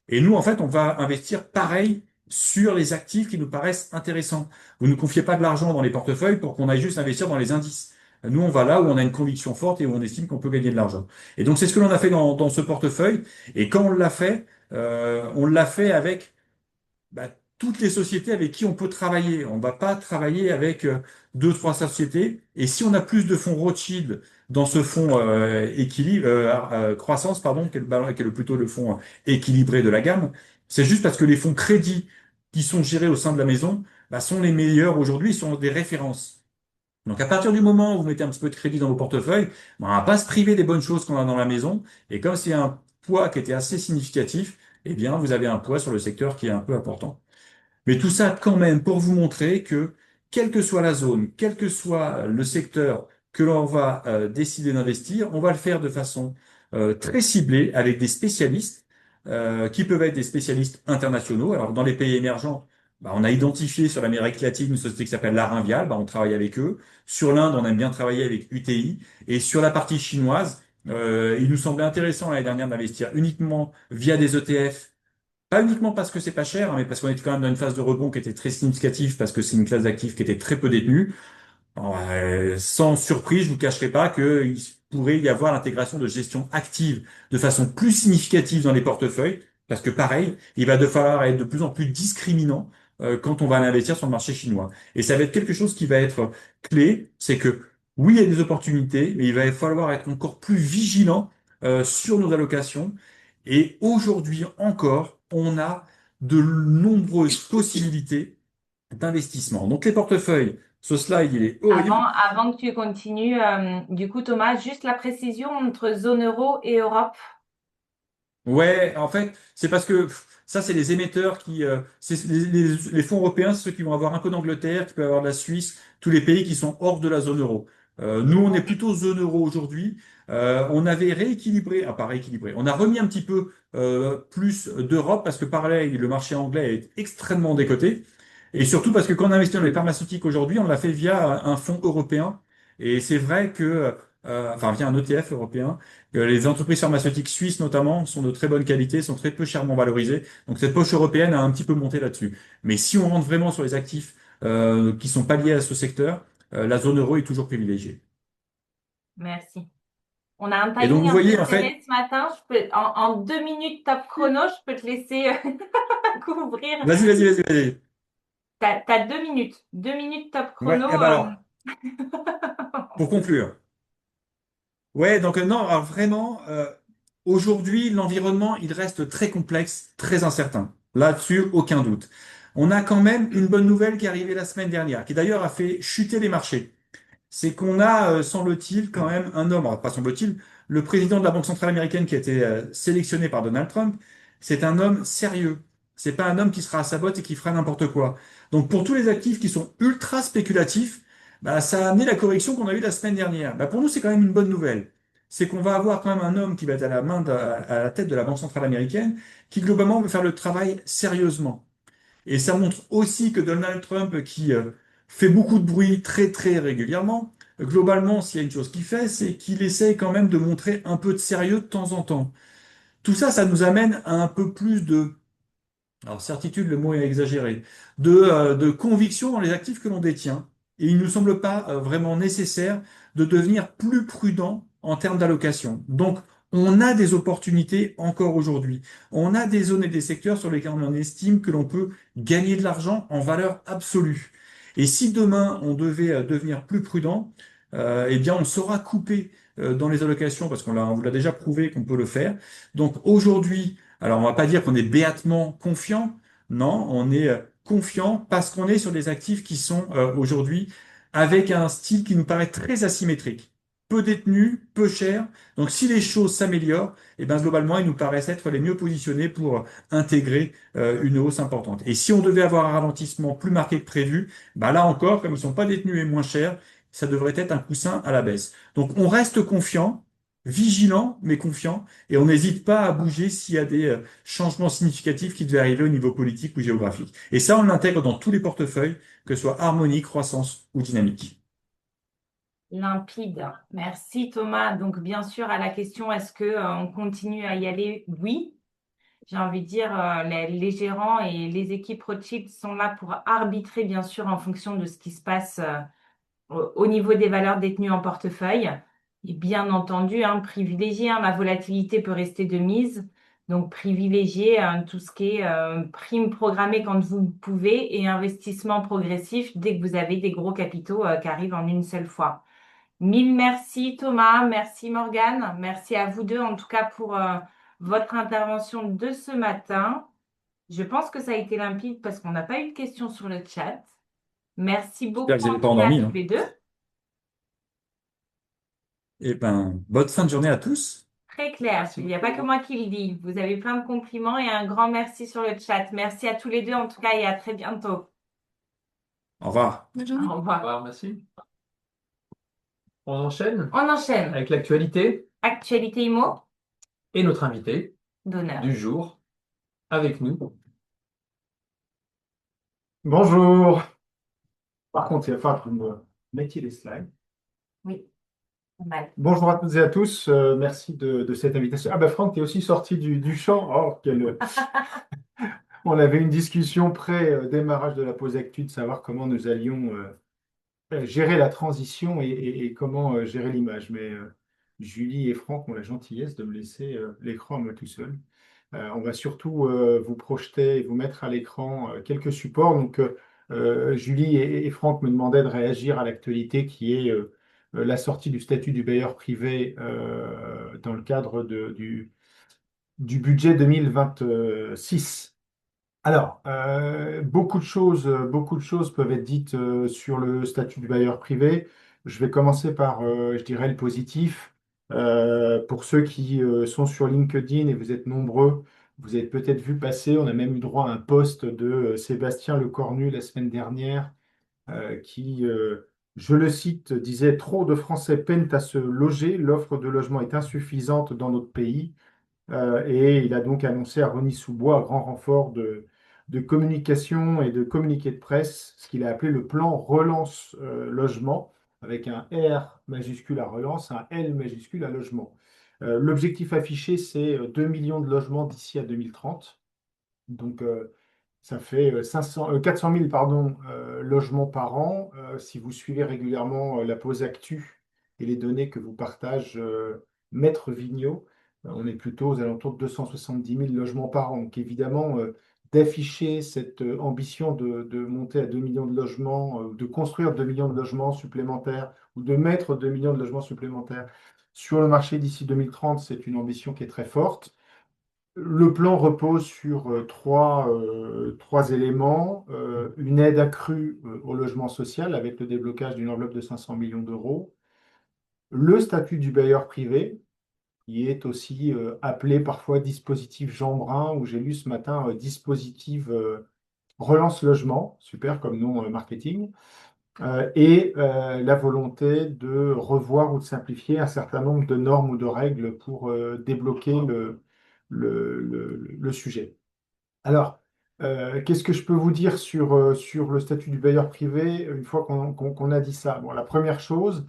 Speaker 3: Et nous, en fait, on va investir pareil sur les actifs qui nous paraissent intéressants. Vous ne confiez pas de l'argent dans les portefeuilles pour qu'on aille juste investir dans les indices. Nous, on va là où on a une conviction forte et où on estime qu'on peut gagner de l'argent. Et donc, c'est ce que l'on a fait dans ce portefeuille. Et quand on l'a fait avec bah, toutes les sociétés avec qui on peut travailler. On va pas travailler avec deux, trois sociétés. Et si on a plus de fonds Rothschild dans ce fonds croissance, pardon, qui est plutôt le fonds équilibré de la gamme, c'est juste parce que les fonds crédits qui sont gérés au sein de la maison bah, sont les meilleurs aujourd'hui, sont des références. Donc à partir du moment où vous mettez un petit peu de crédit dans vos portefeuilles, ben, on va pas se priver des bonnes choses qu'on a dans la maison. Et comme c'est un poids qui était assez significatif, eh bien vous avez un poids sur le secteur qui est un peu important. Mais tout ça quand même pour vous montrer que quelle que soit la zone, quel que soit le secteur que l'on va décider d'investir, on va le faire de façon très ciblée avec des spécialistes qui peuvent être des spécialistes internationaux. Alors dans les pays émergents, bah, on a identifié sur l'Amérique latine une société qui s'appelle Larinvial, bah, on travaille avec eux. Sur l'Inde, on aime bien travailler avec UTI. Et sur la partie chinoise, il nous semblait intéressant l'année dernière d'investir uniquement via des ETF, pas uniquement parce que c'est pas cher, hein, mais parce qu'on était quand même dans une phase de rebond qui était très significative, parce que c'est une classe d'actifs qui était très peu détenue. Alors, sans surprise, je vous cacherai pas qu'il pourrait y avoir l'intégration de gestion active de façon plus significative dans les portefeuilles, parce que pareil, il va de falloir être de plus en plus discriminant quand on va aller investir sur le marché chinois. Et ça va être quelque chose qui va être clé, c'est que oui, il y a des opportunités, mais il va falloir être encore plus vigilant sur nos allocations. Et aujourd'hui encore, on a de nombreuses possibilités d'investissement. Donc les portefeuilles, ce slide, il est horrible.
Speaker 2: Avant que tu continues, du coup, Thomas, juste la précision entre zone euro et Europe.
Speaker 3: Ouais, en fait, c'est parce que ça, c'est les émetteurs c'est les fonds européens, c'est ceux qui vont avoir un peu d'Angleterre, qui peuvent avoir de la Suisse, tous les pays qui sont hors de la zone euro. Nous, on est plutôt zone euro aujourd'hui. On avait rééquilibré, pas rééquilibré, on a remis un petit peu plus d'Europe parce que pareil, le marché anglais est extrêmement décoté. Et surtout parce que quand on investit dans les pharmaceutiques aujourd'hui, on l'a fait via un fonds européen. Et c'est vrai que, enfin, via un ETF européen. Les entreprises pharmaceutiques suisses, notamment, sont de très bonne qualité, sont très peu chèrement valorisées. Donc cette poche européenne a un petit peu monté là-dessus. Mais si on rentre vraiment sur les actifs qui sont pas liés à ce secteur, la zone euro est toujours privilégiée.
Speaker 2: Merci. On a un
Speaker 3: Et donc
Speaker 2: timing
Speaker 3: vous
Speaker 2: un peu
Speaker 3: voyez, en fait,
Speaker 2: serré ce matin. En 2 minutes top chrono, je peux te laisser couvrir.
Speaker 3: vas-y.
Speaker 2: T'as 2 minutes. 2 minutes top
Speaker 3: Ouais,
Speaker 2: chrono.
Speaker 3: et ben alors, pour conclure. Ouais, donc non, alors vraiment, aujourd'hui, l'environnement, il reste très complexe, très incertain. Là-dessus, aucun doute. On a quand même une bonne nouvelle qui est arrivée la semaine dernière, qui d'ailleurs a fait chuter les marchés. C'est qu'on a, semble-t-il, quand même un homme, alors pas semble-t-il, le président de la Banque centrale américaine qui a été sélectionné par Donald Trump, c'est un homme sérieux. C'est pas un homme qui sera à sa botte et qui fera n'importe quoi. Donc pour tous les actifs qui sont ultra spéculatifs, bah, ça a amené la correction qu'on a eue la semaine dernière. Bah, pour nous, c'est quand même une bonne nouvelle. C'est qu'on va avoir quand même un homme qui va être à la tête de la Banque centrale américaine, qui globalement veut faire le travail sérieusement. Et ça montre aussi que Donald Trump, qui fait beaucoup de bruit très très régulièrement, globalement, s'il y a une chose qu'il fait, c'est qu'il essaye quand même de montrer un peu de sérieux de temps en temps. Tout ça, ça nous amène à un peu plus de, alors certitude, le mot est exagéré, de conviction dans les actifs que l'on détient. Et il ne nous semble pas vraiment nécessaire de devenir plus prudent en termes d'allocation. Donc, on a des opportunités encore aujourd'hui. On a des zones et des secteurs sur lesquels on estime que l'on peut gagner de l'argent en valeur absolue. Et si demain on devait devenir plus prudent, eh bien on saura couper dans les allocations parce on vous l'a déjà prouvé qu'on peut le faire. Donc aujourd'hui, alors, on va pas dire qu'on est béatement confiant. Non, on est confiant parce qu'on est sur des actifs qui sont aujourd'hui avec un style qui nous paraît très asymétrique. Peu détenus, peu cher. Donc, si les choses s'améliorent, eh ben, globalement, ils nous paraissent être les mieux positionnés pour intégrer une hausse importante. Et si on devait avoir un ralentissement plus marqué que prévu, bah là encore, comme ils sont pas détenus et moins chers, ça devrait être un coussin à la baisse. Donc, on reste confiant, vigilant, mais confiant. Et on n'hésite pas à bouger s'il y a des changements significatifs qui devaient arriver au niveau politique ou géographique. Et ça, on l'intègre dans tous les portefeuilles, que ce soit harmonie, croissance ou dynamique.
Speaker 2: Limpide. Merci Thomas. Donc bien sûr à la question est-ce que on continue à y aller? Oui. J'ai envie de dire les gérants et les équipes Rothschild sont là pour arbitrer bien sûr en fonction de ce qui se passe au niveau des valeurs détenues en portefeuille. Et bien entendu, privilégier, la volatilité peut rester de mise. Donc, privilégier tout ce qui est prime programmée quand vous pouvez et investissement progressif dès que vous avez des gros capitaux qui arrivent en une seule fois. Mille merci Thomas, merci Morgane, merci à vous deux en tout cas pour votre intervention de ce matin. Je pense que ça a été limpide parce qu'on n'a pas eu de questions sur le chat. Merci
Speaker 3: J'espère que
Speaker 2: beaucoup
Speaker 3: vous
Speaker 2: en
Speaker 3: n'avez pas
Speaker 2: tout cas à
Speaker 3: endormi,
Speaker 2: tous
Speaker 3: hein.
Speaker 2: les deux.
Speaker 3: Eh ben, bonne fin de journée à tous.
Speaker 2: Très clair.
Speaker 1: Merci
Speaker 2: Il n'y a pas que
Speaker 1: beaucoup.
Speaker 2: moi qui le dis. Vous avez plein de compliments et un grand merci sur le chat. Merci à tous les deux en tout cas et à très bientôt.
Speaker 3: Au revoir.
Speaker 4: Bonne
Speaker 2: Au
Speaker 4: journée.
Speaker 1: Au
Speaker 2: revoir.
Speaker 1: revoir, merci. On enchaîne
Speaker 2: On enchaîne.
Speaker 1: avec l'actualité
Speaker 2: Actualité IMO
Speaker 1: et notre invité
Speaker 2: d'honneur.
Speaker 1: du jour avec nous.
Speaker 5: Bonjour. Par contre, il va falloir que vous me mettiez les slides.
Speaker 2: Oui, pas mal.
Speaker 5: Bonjour à toutes et à tous. Merci de cette invitation. Ah ben Franck, tu es aussi sorti du champ. Oh, On avait une discussion pré-démarrage de la pause actu de savoir comment nous allions gérer la transition et comment gérer l'image. Mais Julie et Franck ont la gentillesse de me laisser l'écran à moi tout seul. On va surtout vous projeter et vous mettre à l'écran quelques supports. Donc, Julie et Franck me demandaient de réagir à l'actualité qui est la sortie du statut du bailleur privé dans le cadre du budget 2026. Alors, beaucoup de choses peuvent être dites sur le statut du bailleur privé. Je vais commencer par, je dirais, le positif. Pour ceux qui sont sur LinkedIn, et vous êtes nombreux, vous avez peut-être vu passer, on a même eu droit à un post de Sébastien Lecornu la semaine dernière qui, je le cite, disait: Trop de Français peinent à se loger, l'offre de logement est insuffisante dans notre pays. Et il a donc annoncé à Rony-sous-Bois, à grand renfort de communication et de communiqué de presse, ce qu'il a appelé le plan relance logement, avec un R majuscule à relance, un L majuscule à logement. L'objectif affiché, c'est 2 millions de logements d'ici à 2030. Donc, ça fait 400 000 pardon, logements par an. Si vous suivez régulièrement la Pause Actu et les données que vous partage Maître Vigneault, on est plutôt aux alentours de 270 000 logements par an. Donc évidemment, d'afficher cette ambition de monter à 2 millions de logements, de construire 2 millions de logements supplémentaires ou de mettre 2 millions de logements supplémentaires sur le marché d'ici 2030, c'est une ambition qui est très forte. Le plan repose sur trois éléments. Une aide accrue au logement social avec le déblocage d'une enveloppe de 500 millions d'euros. Le statut du bailleur privé, qui est aussi appelé parfois dispositif Jeanbrun, où j'ai lu ce matin dispositif relance logement, super comme nom marketing, et la volonté de revoir ou de simplifier un certain nombre de normes ou de règles pour débloquer le sujet. Alors, qu'est-ce que je peux vous dire sur le statut du bailleur privé une fois qu'on a dit ça? Bon, la première chose,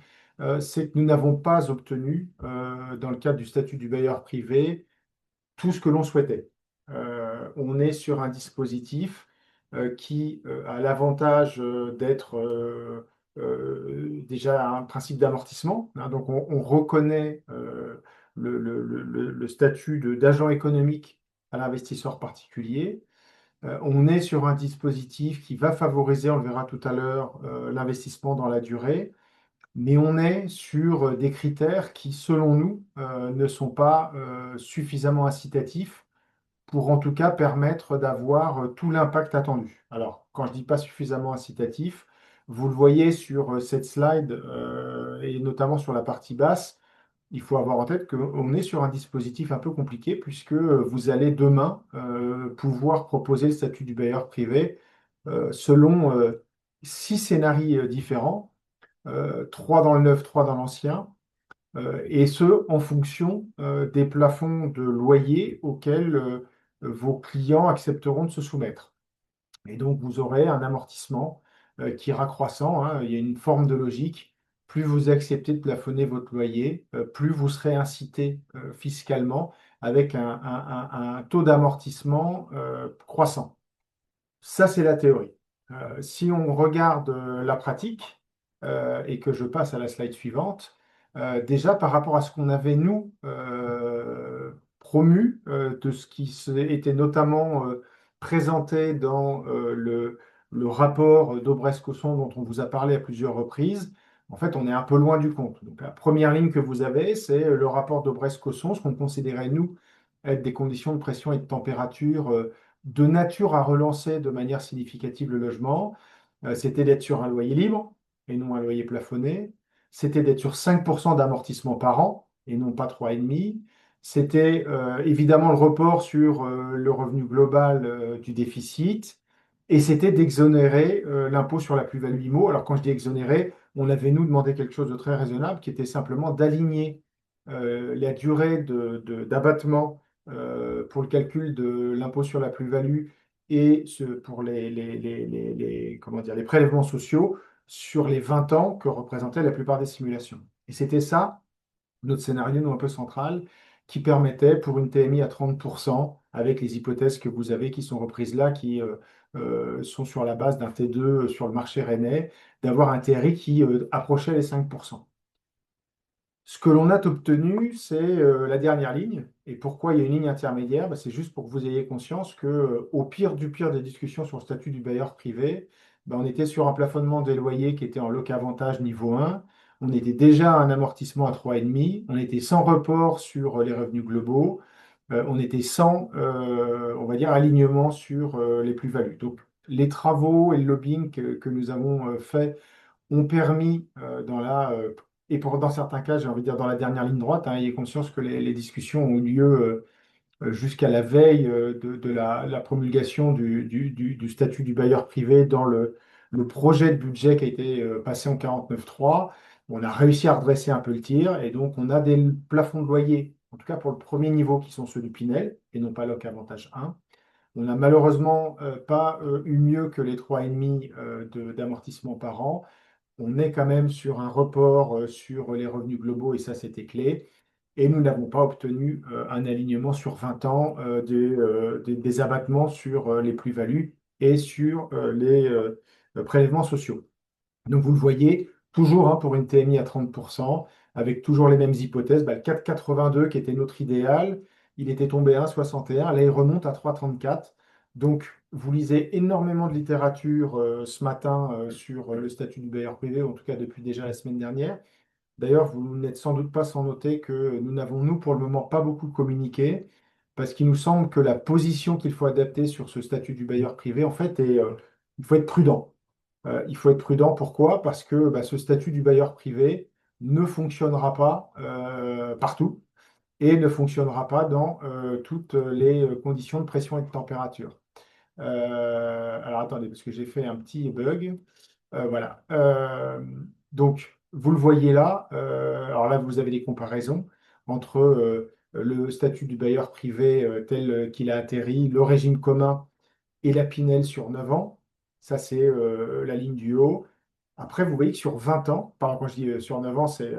Speaker 5: c'est que nous n'avons pas obtenu, dans le cadre du statut du bailleur privé, tout ce que l'on souhaitait. On est sur un dispositif qui a l'avantage d'être déjà un principe d'amortissement, hein. Donc, on reconnaît le statut d'agent économique à l'investisseur particulier. On est sur un dispositif qui va favoriser, on le verra tout à l'heure, l'investissement dans la durée, mais on est sur des critères qui, selon nous, ne sont pas suffisamment incitatifs pour en tout cas permettre d'avoir tout l'impact attendu. Alors, quand je dis pas suffisamment incitatif, vous le voyez sur cette slide et notamment sur la partie basse, il faut avoir en tête qu'on est sur un dispositif un peu compliqué puisque vous allez demain pouvoir proposer le statut du bailleur privé selon 6 scénarios différents, 3 dans le neuf, 3 dans l'ancien, et ce, en fonction des plafonds de loyer auxquels vos clients accepteront de se soumettre. Et donc, vous aurez un amortissement qui ira croissant, hein. Il y a une forme de logique. Plus vous acceptez de plafonner votre loyer, plus vous serez incité fiscalement avec un taux d'amortissement croissant. Ça, c'est la théorie. Si on regarde la pratique et que je passe à la slide suivante, déjà par rapport à ce qu'on avait, nous, promu, de ce qui était notamment présenté dans le rapport d'Aubrescosson dont on vous a parlé à plusieurs reprises, en fait, on est un peu loin du compte. Donc, la première ligne que vous avez, c'est le rapport d'Aubrescosson, ce qu'on considérait, nous, être des conditions de pression et de température de nature à relancer de manière significative le logement. C'était d'être sur un loyer libre et non un loyer plafonné. C'était d'être sur 5% d'amortissement par an et non pas 3,5. C'était évidemment le report sur le revenu global du déficit. Et c'était d'exonérer l'impôt sur la plus-value IMO. Alors quand je dis exonérer, on avait nous demandé quelque chose de très raisonnable qui était simplement d'aligner la durée d'abattement pour le calcul de l'impôt sur la plus-value et pour comment dire, les prélèvements sociaux sur les 20 ans que représentaient la plupart des simulations. Et c'était ça, notre scénario, nous, un peu central, qui permettait pour une TMI à 30%, avec les hypothèses que vous avez qui sont reprises là, qui sont sur la base d'un T2 sur le marché rennais, d'avoir un TRI qui approchait les 5%. Ce que l'on a obtenu, c'est la dernière ligne. Et pourquoi il y a une ligne intermédiaire? C'est juste pour que vous ayez conscience que, au pire du pire des discussions sur le statut du bailleur privé, on était sur un plafonnement des loyers qui était en loc avantage niveau 1. On était déjà à un amortissement à 3,5. On était sans report sur les revenus globaux. On était sans, on va dire, alignement sur les plus-values. Donc, les travaux et le lobbying que nous avons fait ont permis, dans la et dans certains cas, j'ai envie de dire dans la dernière ligne droite, ayez conscience que les discussions ont eu lieu jusqu'à la veille de la promulgation du statut du bailleur privé dans le projet de budget qui a été passé en 49.3. On a réussi à redresser un peu le tir et donc on a des plafonds de loyer, en tout cas pour le premier niveau, qui sont ceux du Pinel et non pas Loc Avantage 1. On n'a malheureusement pas eu mieux que les 3,5 d'amortissement par an. On est quand même sur un report sur les revenus globaux et ça, c'était clé. Et nous n'avons pas obtenu un alignement sur 20 ans des abattements sur les plus-values et sur les prélèvements sociaux. Donc vous le voyez, toujours pour une TMI à 30%, avec toujours les mêmes hypothèses, le 4,82 qui était notre idéal, il était tombé à 1,61, là il remonte à 3,34. Donc vous lisez énormément de littérature ce matin sur le statut du bailleur privé, en tout cas depuis déjà la semaine dernière. D'ailleurs, vous n'êtes sans doute pas sans noter que nous n'avons, nous, pour le moment, pas beaucoup communiqué, parce qu'il nous semble que la position qu'il faut adapter sur ce statut du bailleur privé, en fait, il faut être prudent. Il faut être prudent, pourquoi? Parce que ce statut du bailleur privé ne fonctionnera pas partout et ne fonctionnera pas dans toutes les conditions de pression et de température. Alors attendez, parce que j'ai fait un petit bug. Voilà. Donc, vous le voyez là. Alors là, vous avez des comparaisons entre le statut du bailleur privé tel qu'il a atterri, le régime commun et la Pinel sur 9 ans. Ça, c'est la ligne du haut. Après, vous voyez que sur 20 ans, pardon, quand je dis sur 9 ans, c'est,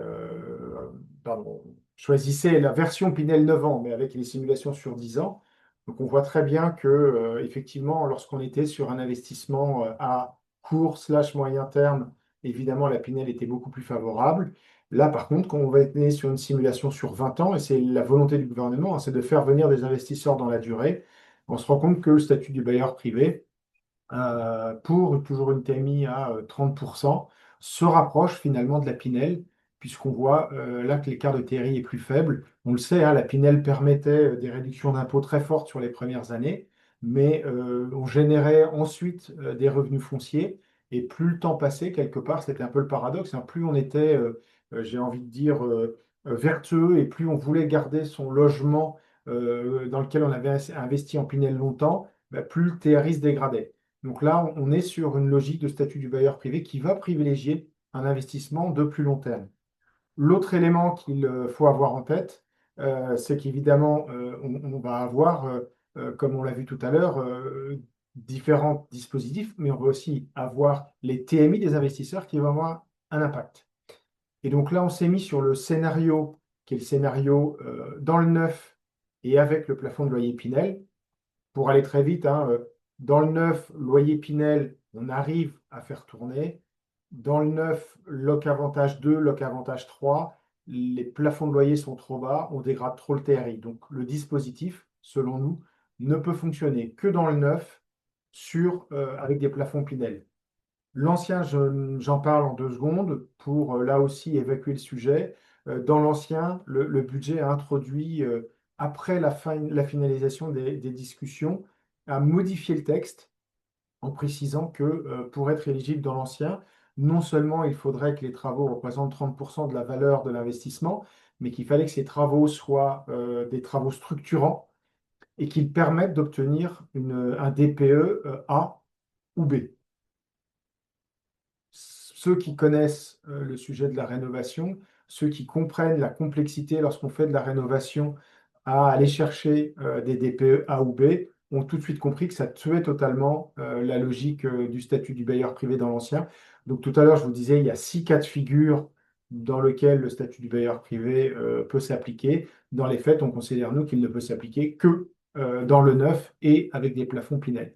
Speaker 5: pardon, choisissez la version Pinel 9 ans, mais avec les simulations sur 10 ans. Donc, on voit très bien que, effectivement, lorsqu'on était sur un investissement à court/moyen terme, évidemment, la Pinel était beaucoup plus favorable. Là, par contre, quand on va être sur une simulation sur 20 ans, et c'est la volonté du gouvernement, c'est de faire venir des investisseurs dans la durée, on se rend compte que le statut du bailleur privé, pour toujours une TMI à 30%, se rapproche finalement de la Pinel, puisqu'on voit là que l'écart de TRI est plus faible. On le sait, la Pinel permettait des réductions d'impôts très fortes sur les premières années, mais on générait ensuite des revenus fonciers, et plus le temps passait, quelque part, c'était un peu le paradoxe, plus on était, j'ai envie de dire, vertueux, et plus on voulait garder son logement dans lequel on avait investi en Pinel longtemps, plus le TRI se dégradait. Donc là, on est sur une logique de statut du bailleur privé qui va privilégier un investissement de plus long terme. L'autre élément qu'il faut avoir en tête, c'est qu'évidemment, on va avoir, comme on l'a vu tout à l'heure, différents dispositifs, mais on va aussi avoir les TMI des investisseurs qui vont avoir un impact. Et donc là, on s'est mis sur le scénario qui est le scénario dans le neuf et avec le plafond de loyer Pinel. Pour aller très vite, dans le neuf, loyer Pinel, on arrive à faire tourner. Dans le neuf, loc avantage 2, loc avantage 3, les plafonds de loyer sont trop bas, on dégrade trop le TRI. Donc le dispositif, selon nous, ne peut fonctionner que dans le neuf avec des plafonds Pinel. L'ancien, j'en parle en 2 secondes pour là aussi évacuer le sujet. Dans l'ancien, le budget a introduit, après la finalisation des discussions, a modifié le texte en précisant que pour être éligible dans l'ancien, non seulement il faudrait que les travaux représentent 30% de la valeur de l'investissement, mais qu'il fallait que ces travaux soient des travaux structurants et qu'ils permettent d'obtenir un DPE A ou B. Ceux qui connaissent le sujet de la rénovation, ceux qui comprennent la complexité lorsqu'on fait de la rénovation à aller chercher des DPE A ou B, ont tout de suite compris que ça tuait totalement la logique du statut du bailleur privé dans l'ancien. Donc tout à l'heure, je vous disais, il y a 6 cas de figure dans lesquels le statut du bailleur privé peut s'appliquer. Dans les faits, on considère, nous, qu'il ne peut s'appliquer que dans le neuf et avec des plafonds Pinel.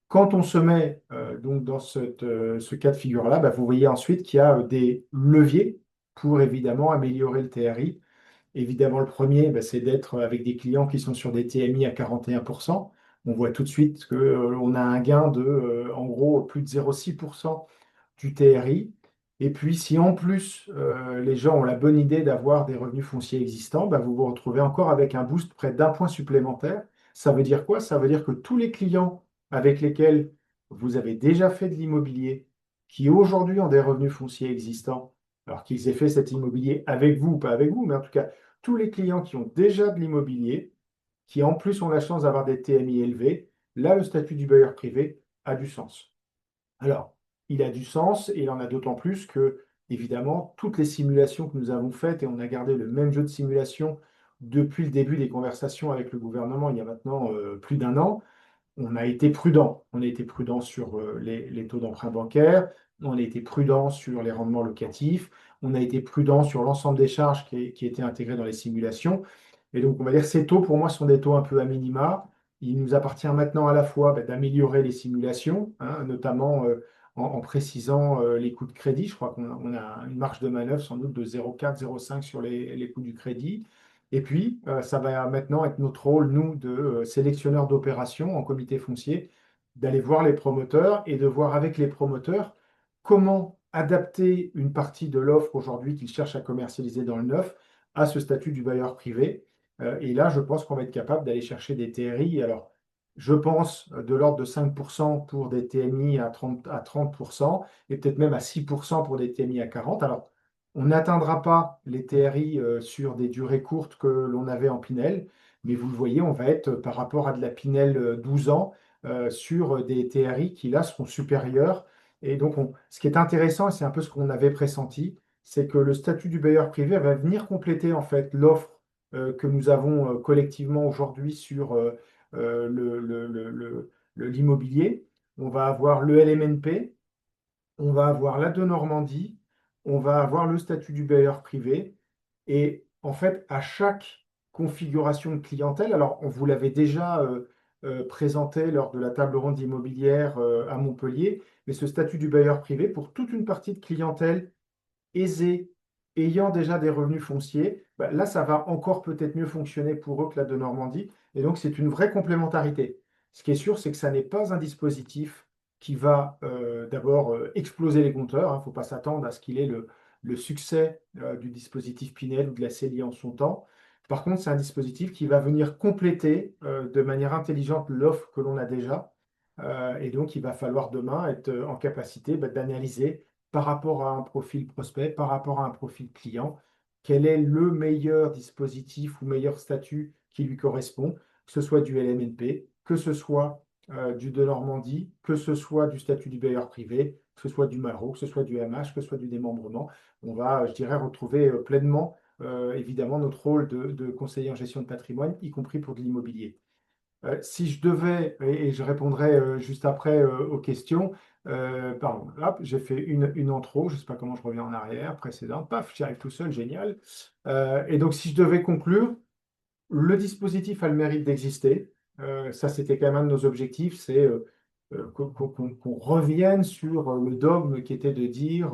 Speaker 5: Quand on se met donc dans ce cas de figure-là, vous voyez ensuite qu'il y a des leviers pour évidemment améliorer le TRI. Évidemment, le premier, c'est d'être avec des clients qui sont sur des TMI à 41%. On voit tout de suite qu'on a un gain de, en gros, plus de 0,6% du TRI. Et puis, si en plus, les gens ont la bonne idée d'avoir des revenus fonciers existants, vous vous retrouvez encore avec un boost près d'un point supplémentaire. Ça veut dire quoi? Ça veut dire que tous les clients avec lesquels vous avez déjà fait de l'immobilier, qui aujourd'hui ont des revenus fonciers existants, Alors qu'ils aient fait cet immobilier avec vous ou pas avec vous, mais en tout cas, tous les clients qui ont déjà de l'immobilier, qui en plus ont la chance d'avoir des TMI élevés, là, le statut du bailleur privé a du sens. Alors, il a du sens et il en a d'autant plus que, évidemment, toutes les simulations que nous avons faites, et on a gardé le même jeu de simulation depuis le début des conversations avec le gouvernement, il y a maintenant plus d'un an, on a été prudent. On a été prudent sur les taux d'emprunt bancaire, on a été prudent sur les rendements locatifs, on a été prudent sur l'ensemble des charges qui étaient intégrées dans les simulations. Et donc, on va dire que ces taux, pour moi, sont des taux un peu à minima. Il nous appartient maintenant à la fois d'améliorer les simulations, hein, notamment en précisant les coûts de crédit. Je crois qu'on a une marge de manœuvre sans doute de 0,4, 0,5 sur les coûts du crédit. Et puis, ça va maintenant être notre rôle, nous, de sélectionneurs d'opérations en comité foncier, d'aller voir les promoteurs et de voir avec les promoteurs comment adapter une partie de l'offre aujourd'hui qu'ils cherchent à commercialiser dans le neuf à ce statut du bailleur privé. Et là, je pense qu'on va être capable d'aller chercher des TRI. Alors, je pense de l'ordre de 5% pour des TMI à 30% et peut-être même à 6% pour des TMI à 40%. Alors, on n'atteindra pas les TRI sur des durées courtes que l'on avait en Pinel, mais vous le voyez, on va être par rapport à de la Pinel 12 ans sur des TRI qui là seront supérieurs. Et donc, ce qui est intéressant, et c'est un peu ce qu'on avait pressenti, c'est que le statut du bailleur privé va venir compléter en fait l'offre que nous avons collectivement aujourd'hui sur l'immobilier. On va avoir le LMNP, on va avoir la de Normandie, on va avoir le statut du bailleur privé. Et en fait, à chaque configuration de clientèle, alors on vous l'avait déjà présenté lors de la table ronde immobilière à Montpellier, mais ce statut du bailleur privé, pour toute une partie de clientèle aisés, ayant déjà des revenus fonciers, bah, là, ça va encore peut-être mieux fonctionner pour eux que la de Normandie. Et donc, c'est une vraie complémentarité. Ce qui est sûr, c'est que ça n'est pas un dispositif qui va d'abord exploser les compteurs. Il ne faut pas s'attendre à ce qu'il ait le succès du dispositif Pinel ou de la CELI en son temps. Par contre, c'est un dispositif qui va venir compléter de manière intelligente l'offre que l'on a déjà. Et donc, il va falloir demain être en capacité d'analyser par rapport à un profil prospect, par rapport à un profil client, quel est le meilleur dispositif ou meilleur statut qui lui correspond, que ce soit du LMNP, que ce soit du de Normandie, que ce soit du statut du bailleur privé, que ce soit du Malraux, que ce soit du MH, que ce soit du démembrement. On va, je dirais, retrouver pleinement, évidemment, notre rôle de conseiller en gestion de patrimoine, y compris pour de l'immobilier. Si je devais, et je répondrai juste après aux questions, pardon, hop, j'ai fait une intro, je ne sais pas comment je reviens en arrière, précédente, paf, j'y arrive tout seul, génial. Et donc, si je devais conclure, le dispositif a le mérite d'exister. Ça, c'était quand même un de nos objectifs, c'est qu'on revienne sur le dogme qui était de dire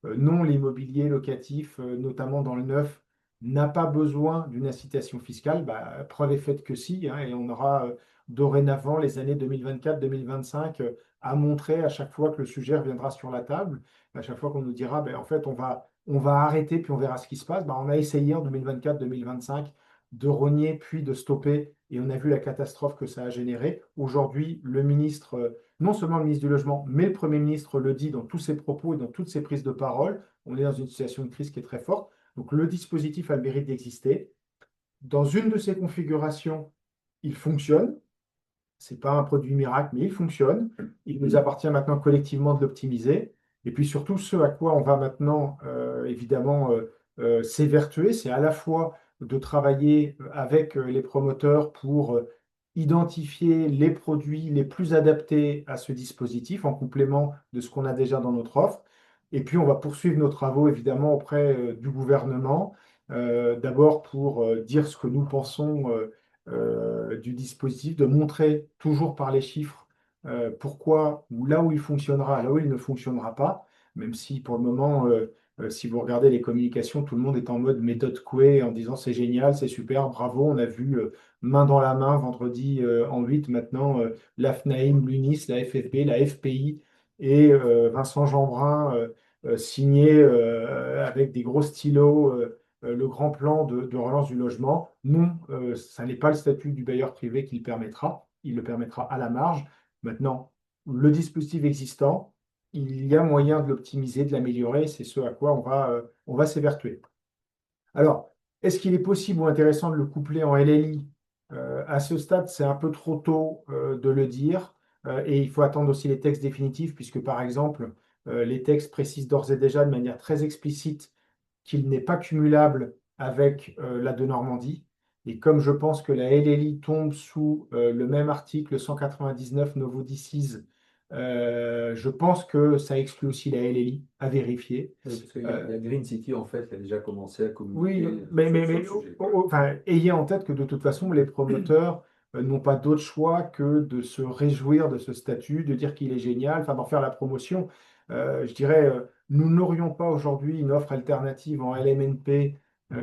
Speaker 5: non, l'immobilier locatif, notamment dans le neuf, n'a pas besoin d'une incitation fiscale. Bah, preuve est faite que si, hein, et on aura dorénavant les années 2024-2025 à montrer à chaque fois que le sujet reviendra sur la table, à chaque fois qu'on nous dira, ben, en fait, on va arrêter puis on verra ce qui se passe. Ben, on a essayé en 2024-2025 de rogner puis de stopper. Et on a vu la catastrophe que ça a généré. Aujourd'hui, le ministre, non seulement le ministre du Logement, mais le Premier ministre le dit dans tous ses propos et dans toutes ses prises de parole. On est dans une situation de crise qui est très forte. Donc le dispositif a le mérite d'exister. Dans une de ses configurations, il fonctionne. Ce n'est pas un produit miracle, mais il fonctionne. Il nous appartient maintenant collectivement de l'optimiser. Et puis surtout, ce à quoi on va maintenant, évidemment, s'évertuer, c'est à la fois de travailler avec les promoteurs pour identifier les produits les plus adaptés à ce dispositif en complément de ce qu'on a déjà dans notre offre. Et puis, on va poursuivre nos travaux, évidemment, auprès du gouvernement, d'abord pour dire ce que nous pensons du dispositif, de montrer toujours par les chiffres pourquoi ou là où il fonctionnera, là où il ne fonctionnera pas, même si pour le moment, si vous regardez les communications, tout le monde est en mode méthode Coué en disant c'est génial, c'est super, bravo, on a vu main dans la main vendredi en 8 maintenant la FNAIM, l'UNIS, la FFB, la FPI et Vincent Jeanbrun signé avec des gros stylos le grand plan de relance du logement. Non, ça n'est pas le statut du bailleur privé qui le permettra. Il le permettra à la marge. Maintenant, le dispositif existant, il y a moyen de l'optimiser, de l'améliorer. C'est ce à quoi on va s'évertuer. Alors, est-ce qu'il est possible ou intéressant de le coupler en LLI? À ce stade, c'est un peu trop tôt de le dire, et il faut attendre aussi les textes définitifs, puisque par exemple, les textes précisent d'ores et déjà de manière très explicite qu'il n'est pas cumulable avec la de Normandie. Et comme je pense que la LLI tombe sous le même article 199 Novo-Dicis, je pense que ça exclut aussi la LLI à vérifier.
Speaker 1: Oui, parce qu'il y a Green City, en fait, qui a déjà commencé à
Speaker 5: Oui,
Speaker 1: communiquer
Speaker 5: mais,
Speaker 1: sur le sujet.
Speaker 5: enfin, ayez en tête que de toute façon, les promoteurs n'ont pas d'autre choix que de se réjouir de ce statut, de dire qu'il est génial, enfin d'en faire la promotion. Je dirais, nous n'aurions pas aujourd'hui une offre alternative en LMNP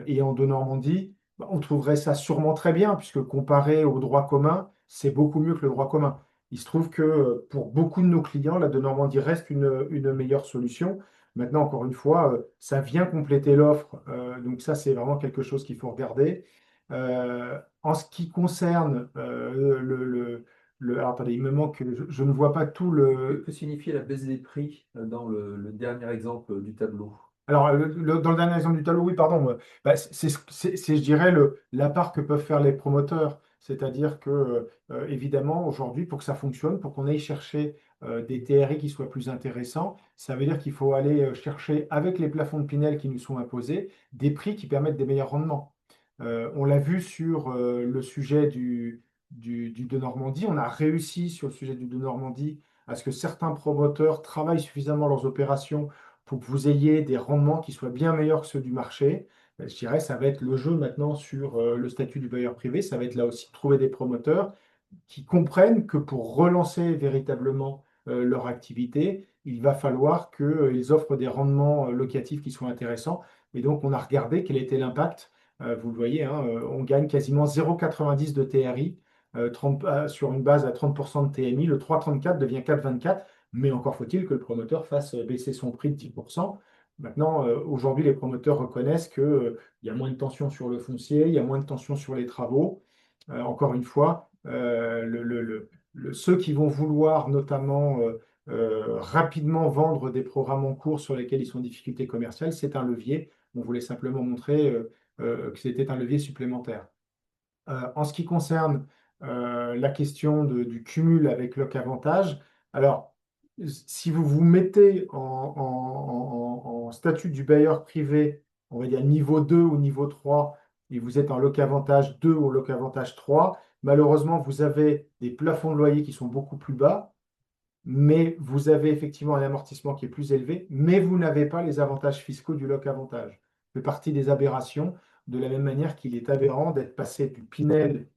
Speaker 5: et en de Normandie. Bah, on trouverait ça sûrement très bien, puisque comparé au droit commun, c'est beaucoup mieux que le droit commun. Il se trouve que pour beaucoup de nos clients, la de Normandie reste une meilleure solution. Maintenant, encore une fois, ça vient compléter l'offre, donc ça, c'est vraiment quelque chose qu'il faut regarder. En ce qui concerne alors, attendez, il me manque, je ne vois pas tout le.
Speaker 1: Que signifie la baisse des prix dans le dernier exemple du tableau?
Speaker 5: Alors, dans le dernier exemple du tableau, oui, pardon, bah, je dirais, la part que peuvent faire les promoteurs. C'est-à-dire que, évidemment, aujourd'hui, pour que ça fonctionne, pour qu'on aille chercher des TRI qui soient plus intéressants, ça veut dire qu'il faut aller chercher, avec les plafonds de Pinel qui nous sont imposés, des prix qui permettent des meilleurs rendements. On l'a vu sur le sujet du de Normandie. On a réussi sur le sujet du de Normandie à ce que certains promoteurs travaillent suffisamment leurs opérations pour que vous ayez des rendements qui soient bien meilleurs que ceux du marché. Je dirais, ça va être le jeu maintenant sur le statut du bailleur privé. Ça va être là aussi de trouver des promoteurs qui comprennent que pour relancer véritablement leur activité, il va falloir qu'ils offrent des rendements locatifs qui soient intéressants. Et donc, on a regardé quel était l'impact. Vous le voyez, hein, on gagne quasiment 0,90 de TRI sur une base à 30% de TMI. Le 3,34 devient 4,24. Mais encore faut-il que le promoteur fasse baisser son prix de 10%. Maintenant, aujourd'hui, les promoteurs reconnaissent qu'il y a moins de tension sur le foncier, il y a moins de tension sur les travaux. Encore une fois, ceux qui vont vouloir notamment rapidement vendre des programmes en cours sur lesquels ils sont en difficulté commerciale, c'est un levier. On voulait simplement montrer que c'était un levier supplémentaire. En ce qui concerne la question du cumul avec Loc Avantage, alors si vous vous mettez en statut du bailleur privé, on va dire niveau 2 ou niveau 3, et vous êtes en Loc Avantage 2 ou Loc Avantage 3, malheureusement, vous avez des plafonds de loyer qui sont beaucoup plus bas, mais vous avez effectivement un amortissement qui est plus élevé, mais vous n'avez pas les avantages fiscaux du Loc Avantage. Ça fait partie des aberrations, de la même manière qu'il est aberrant d'être passé du Pinel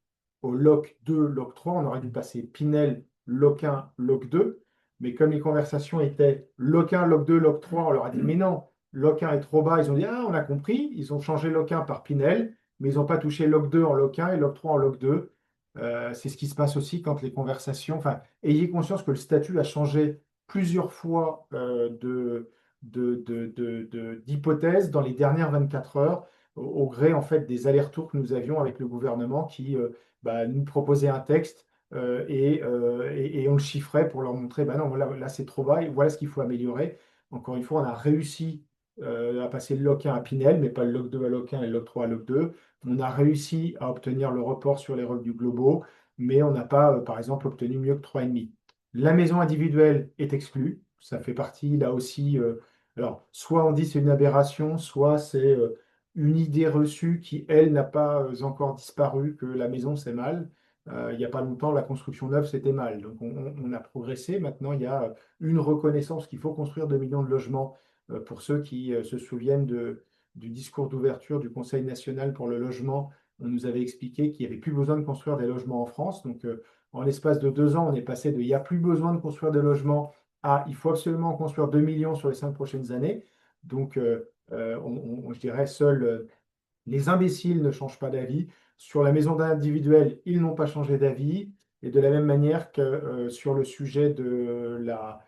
Speaker 5: au Loc 2, Loc 3. On aurait dû passer Pinel, Loc 1, Loc 2. Mais comme les conversations étaient Loc 1, Loc 2, Loc 3, on leur a dit mais non, Loc 1 est trop bas. Ils ont dit ah, on a compris. Ils ont changé Loc 1 par Pinel, mais ils n'ont pas touché Loc 2 en Loc 1 et Loc 3 en Loc 2. C'est ce qui se passe aussi quand les conversations. Enfin, ayez conscience que le statut a changé plusieurs fois d'hypothèse dans les dernières 24 heures, au gré en fait des allers-retours que nous avions avec le gouvernement qui nous proposait un texte et on le chiffrait pour leur montrer, bah non, là c'est trop bas et voilà ce qu'il faut améliorer. Encore une fois, on a réussi à passer le Loc 1 à Pinel, mais pas le Loc 2 à Loc 1 et le Loc 3 à Loc 2. On a réussi à obtenir le report sur les revenus globaux, mais on n'a pas, par exemple, obtenu mieux que 3,5. La maison individuelle est exclue. Ça fait partie, là aussi, alors, soit on dit c'est une aberration, soit c'est une idée reçue qui, elle, n'a pas encore disparu, que la maison, c'est mal. Il n'y a pas longtemps, la construction neuve, c'était mal. Donc, on a progressé. Maintenant, il y a une reconnaissance qu'il faut construire 2 millions de logements pour ceux qui se souviennent du discours d'ouverture du Conseil national pour le logement. On nous avait expliqué qu'il n'y avait plus besoin de construire des logements en France. Donc, en l'espace de 2 ans, on est passé de il n'y a plus besoin de construire des logements à il faut absolument en construire 2 millions sur les 5 prochaines années. Donc, je dirais, seuls les imbéciles ne changent pas d'avis. Sur la maison individuelle, ils n'ont pas changé d'avis. Et de la même manière que sur le sujet de la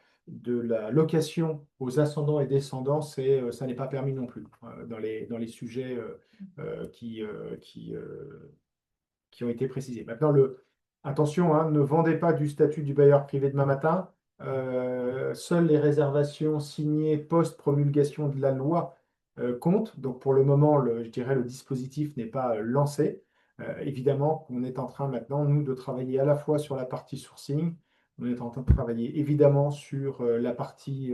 Speaker 5: location aux ascendants et descendants, ça n'est pas permis non plus dans les sujets qui ont été précisés. Maintenant, attention, hein, ne vendez pas du statut du bailleur privé demain matin. Seules les réservations signées post-promulgation de la loi comptent. Donc pour le moment, je dirais le dispositif n'est pas lancé. Évidemment qu'on est en train maintenant, nous, de travailler à la fois sur la partie sourcing, on est en train de travailler évidemment sur la partie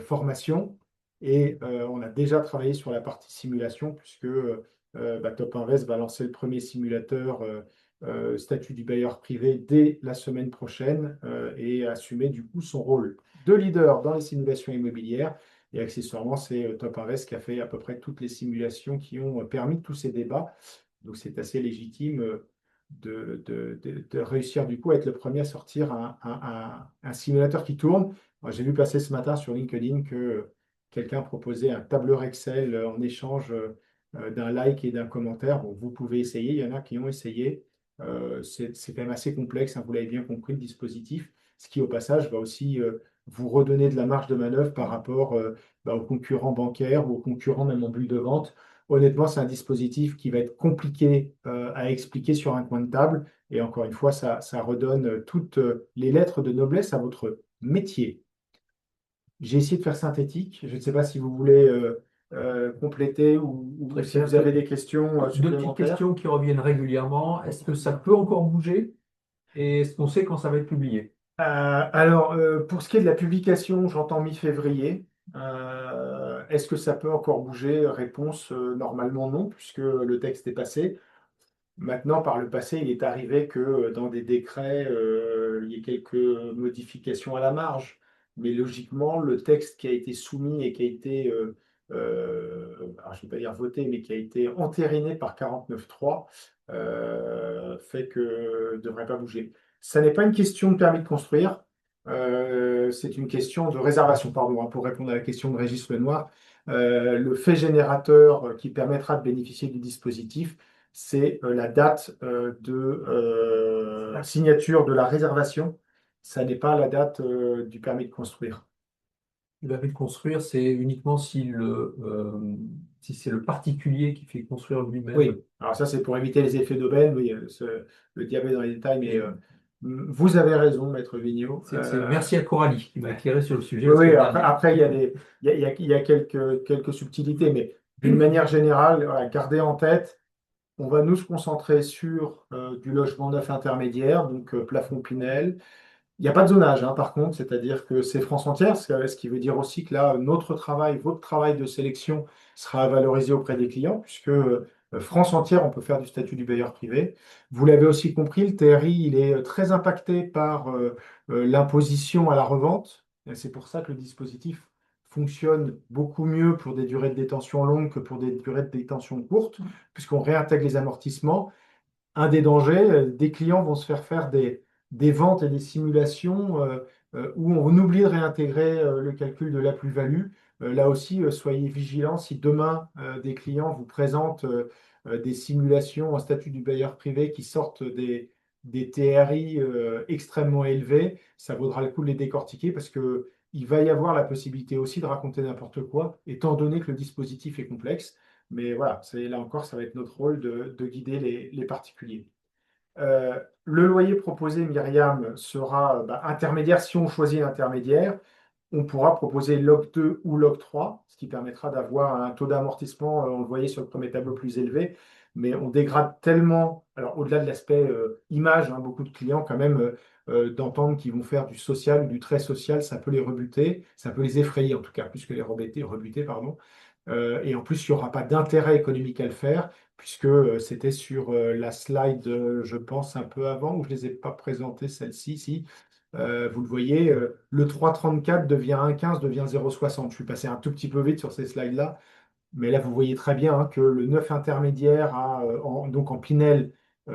Speaker 5: formation et on a déjà travaillé sur la partie simulation puisque Top Invest va lancer le premier simulateur statut du bailleur privé dès la semaine prochaine et assumer du coup son rôle de leader dans les simulations immobilières. Et accessoirement, c'est Top Invest qui a fait à peu près toutes les simulations qui ont permis tous ces débats. Donc c'est assez légitime de réussir du coup à être le premier à sortir un simulateur qui tourne. J'ai vu passer ce matin sur LinkedIn que quelqu'un proposait un tableur Excel en échange d'un like et d'un commentaire. Bon, vous pouvez essayer, il y en a qui ont essayé. C'est quand même assez complexe, hein, vous l'avez bien compris, le dispositif, ce qui au passage va aussi vous redonner de la marge de manœuvre par rapport aux concurrents bancaires ou aux concurrents même en bulle de vente. Honnêtement, c'est un dispositif qui va être compliqué à expliquer sur un coin de table. Et encore une fois, ça redonne toutes les lettres de noblesse à votre métier. J'ai essayé de faire synthétique. Je ne sais pas si vous voulez compléter ou
Speaker 1: Très
Speaker 5: si
Speaker 1: clair.
Speaker 5: vous avez des questions
Speaker 1: Deux petites
Speaker 5: supplémentaires.
Speaker 1: questions qui reviennent régulièrement. Est-ce que ça peut encore bouger? Et est-ce qu'on sait quand ça va être publié?
Speaker 5: Pour ce qui est de la publication, j'entends mi-février. Est-ce que ça peut encore bouger? Réponse, normalement non, puisque le texte est passé. Maintenant, par le passé, il est arrivé que dans des décrets, il y ait quelques modifications à la marge. Mais logiquement, le texte qui a été soumis et qui a été, alors je ne vais pas dire voté, mais qui a été entériné par 49.3, fait que ne devrait pas bouger. Ça n'est pas une question de permis de construire, c'est une question de réservation, pardon, hein, pour répondre à la question de Régis Lenoir. Le fait générateur qui permettra de bénéficier du dispositif, c'est la date de signature de la réservation. Ça n'est pas la date du permis de construire.
Speaker 1: Le permis de construire, c'est uniquement si c'est le particulier qui fait construire lui-même.
Speaker 5: Oui, alors ça c'est pour éviter les effets d'aubaine. Oui, le diable est dans les détails, mais vous avez raison, Maître Vigneault.
Speaker 1: Merci à Coralie qui m'a éclairé sur le sujet
Speaker 5: Oui,
Speaker 1: la
Speaker 5: oui,
Speaker 1: semaine
Speaker 5: après,
Speaker 1: dernière.
Speaker 5: il y a quelques subtilités, mais d'une manière générale, voilà, gardez en tête. On va nous se concentrer sur du logement neuf intermédiaire, donc plafond Pinel. Il n'y a pas de zonage, hein, par contre, c'est-à-dire que c'est France entière, ce qui veut dire aussi que là, notre travail, votre travail de sélection sera valorisé auprès des clients, puisque France entière, on peut faire du statut du bailleur privé. Vous l'avez aussi compris, le TRI, il est très impacté par l'imposition à la revente. Et c'est pour ça que le dispositif fonctionne beaucoup mieux pour des durées de détention longues que pour des durées de détention courtes, puisqu'on réintègre les amortissements. Un des dangers, des clients vont se faire des ventes et des simulations où on oublie de réintégrer le calcul de la plus-value. Là aussi, soyez vigilants si demain des clients vous présentent des simulations en statut du bailleur privé qui sortent des TRI extrêmement élevés, ça vaudra le coup de les décortiquer parce que il va y avoir la possibilité aussi de raconter n'importe quoi, étant donné que le dispositif est complexe. Mais voilà, là encore, ça va être notre rôle de guider les particuliers. Le loyer proposé, Myriam, sera intermédiaire. Si on choisit l'intermédiaire, on pourra proposer log 2 ou log 3, ce qui permettra d'avoir un taux d'amortissement, on le voyait sur le premier tableau, plus élevé. Mais on dégrade tellement, alors au-delà de l'aspect image, hein, beaucoup de clients quand même d'entendre qu'ils vont faire du social ou du très social, ça peut les rebuter, ça peut les effrayer en tout cas, plus que les rebuter, pardon. Et en plus, il n'y aura pas d'intérêt économique à le faire, puisque c'était sur la slide, je pense, un peu avant, où je ne les ai pas présentées, celle-ci. Si. Vous le voyez, le 3,34 devient 1,15, devient 0,60. Je suis passé un tout petit peu vite sur ces slides-là, mais là, vous voyez très bien hein, que le 9 intermédiaire, donc en Pinel,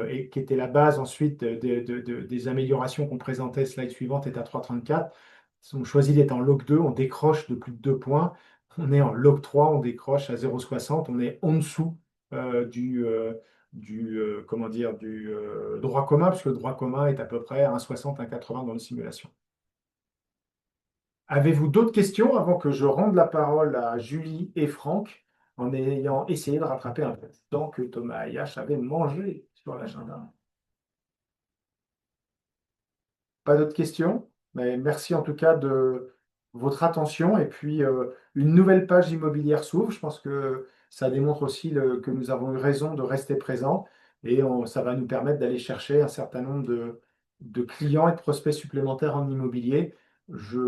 Speaker 5: et qui était la base ensuite des améliorations qu'on présentait, slide suivante, est à 3,34. Si on choisit d'être en log 2, on décroche de plus de 2 points. On est en log 3, on décroche à 0,60. On est en dessous comment dire, du droit commun, puisque le droit commun est à peu près à 1,60, 1,80 dans les simulations. Avez-vous d'autres questions avant que je rende la parole à Julie et Franck en ayant essayé de rattraper un peu de temps que Thomas Ayache avait mangé sur l'agenda? Pas d'autres questions? Mais merci en tout cas de votre attention. Et puis, une nouvelle page immobilière s'ouvre. Je pense que ça démontre aussi que nous avons eu raison de rester présents. Et ça va nous permettre d'aller chercher un certain nombre de clients et de prospects supplémentaires en immobilier.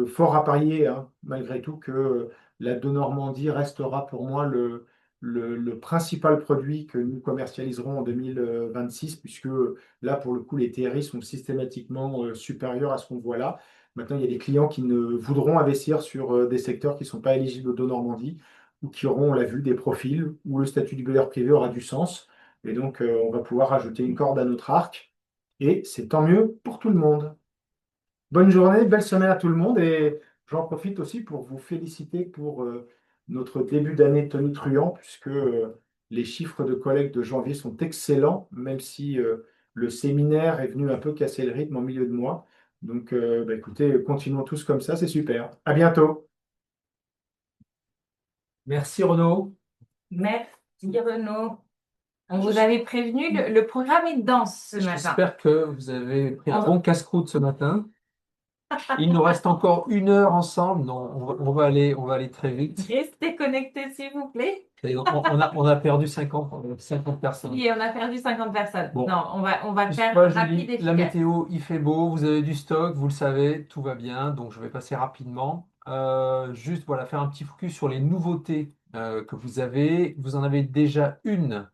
Speaker 5: Fort à parier, hein, malgré tout, que la de Normandie restera pour moi le principal produit que nous commercialiserons en 2026, puisque là, pour le coup, les TRI sont systématiquement supérieurs à ce qu'on voit là. Maintenant, il y a des clients qui ne voudront investir sur des secteurs qui ne sont pas éligibles au Normandie ou qui auront, on l'a vu, des profils où le statut du bailleur privé aura du sens. Et donc, on va pouvoir ajouter une corde à notre arc. Et c'est tant mieux pour tout le monde. Bonne journée, belle semaine à tout le monde. Et j'en profite aussi pour vous féliciter pour notre début d'année tonitruant, puisque les chiffres de collecte de janvier sont excellents, même si le séminaire est venu un peu casser le rythme en milieu de mois. Donc, bah, écoutez, continuons tous comme ça, c'est super. À bientôt.
Speaker 1: Merci Renaud.
Speaker 2: Merci Renaud. On vous avait prévenu, le programme est dense ce matin.
Speaker 1: J'espère que vous avez pris un
Speaker 2: On va-
Speaker 1: bon casse-croûte ce matin. Il nous reste encore 1 heure ensemble. Non, on va aller très vite.
Speaker 2: Restez connectés s'il vous plaît.
Speaker 1: Et on a perdu 50 personnes.
Speaker 2: Et on a perdu 50 personnes.
Speaker 1: Bon.
Speaker 2: Non, on va
Speaker 1: Juste
Speaker 2: faire
Speaker 1: moi, je
Speaker 2: rapide
Speaker 1: dis,
Speaker 2: et
Speaker 1: la
Speaker 2: efficace.
Speaker 1: météo, il fait beau, vous avez du stock, vous le savez, tout va bien, donc je vais passer rapidement. Juste voilà, faire un petit focus sur les nouveautés que vous avez. Vous en avez déjà une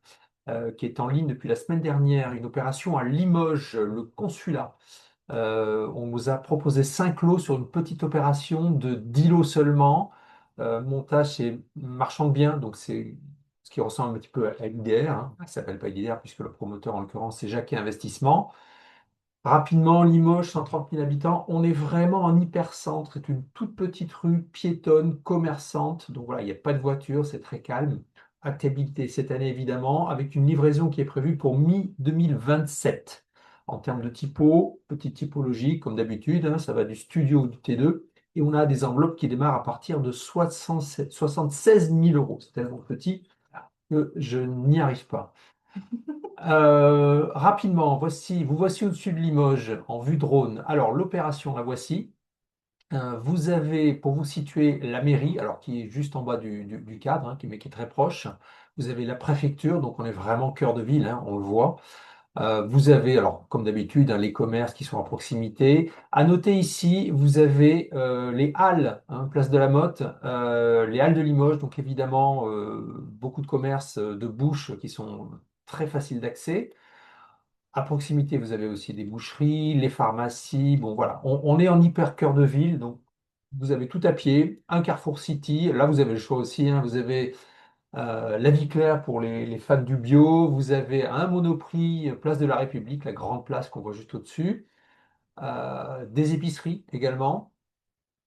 Speaker 1: qui est en ligne depuis la semaine dernière, une opération à Limoges, le consulat. On vous a proposé 5 lots sur une petite opération de 10 lots seulement. Montage, c'est marchand de biens, donc c'est ce qui ressemble un petit peu à l'IDR, hein. Ça ne s'appelle pas l'IDR puisque le promoteur, en l'occurrence, c'est Jacquet Investissement. Rapidement, Limoges, 130 000 habitants, on est vraiment en hypercentre. C'est une toute petite rue piétonne, commerçante. Donc voilà, il n'y a pas de voiture, c'est très calme. Activité cette année, évidemment, avec une livraison qui est prévue pour mi-2027. En termes de typo, petite typologie, comme d'habitude, hein, ça va du studio ou du T2. Et on a des enveloppes qui démarrent à partir de 76 000 euros. C'est tellement petit que je n'y arrive pas. Rapidement, vous voici au-dessus de Limoges en vue drone. Alors, l'opération, la voici. Vous avez, pour vous situer, la mairie, alors qui est juste en bas du cadre, hein, mais qui est très proche. Vous avez la préfecture, donc on est vraiment cœur de ville, hein, on le voit. Vous avez, alors comme d'habitude, hein, les commerces qui sont à proximité. À noter ici, vous avez les halles, hein, place de la Motte, les halles de Limoges, donc évidemment beaucoup de commerces de bouche qui sont très faciles d'accès. À proximité, vous avez aussi des boucheries, les pharmacies. Bon, voilà, on est en hyper cœur de ville, donc vous avez tout à pied, un Carrefour City. Là, vous avez le choix aussi, hein, vous avez la Vie Claire pour les fans du bio. Vous avez un Monoprix, place de la République, la grande place qu'on voit juste au-dessus. Des épiceries également.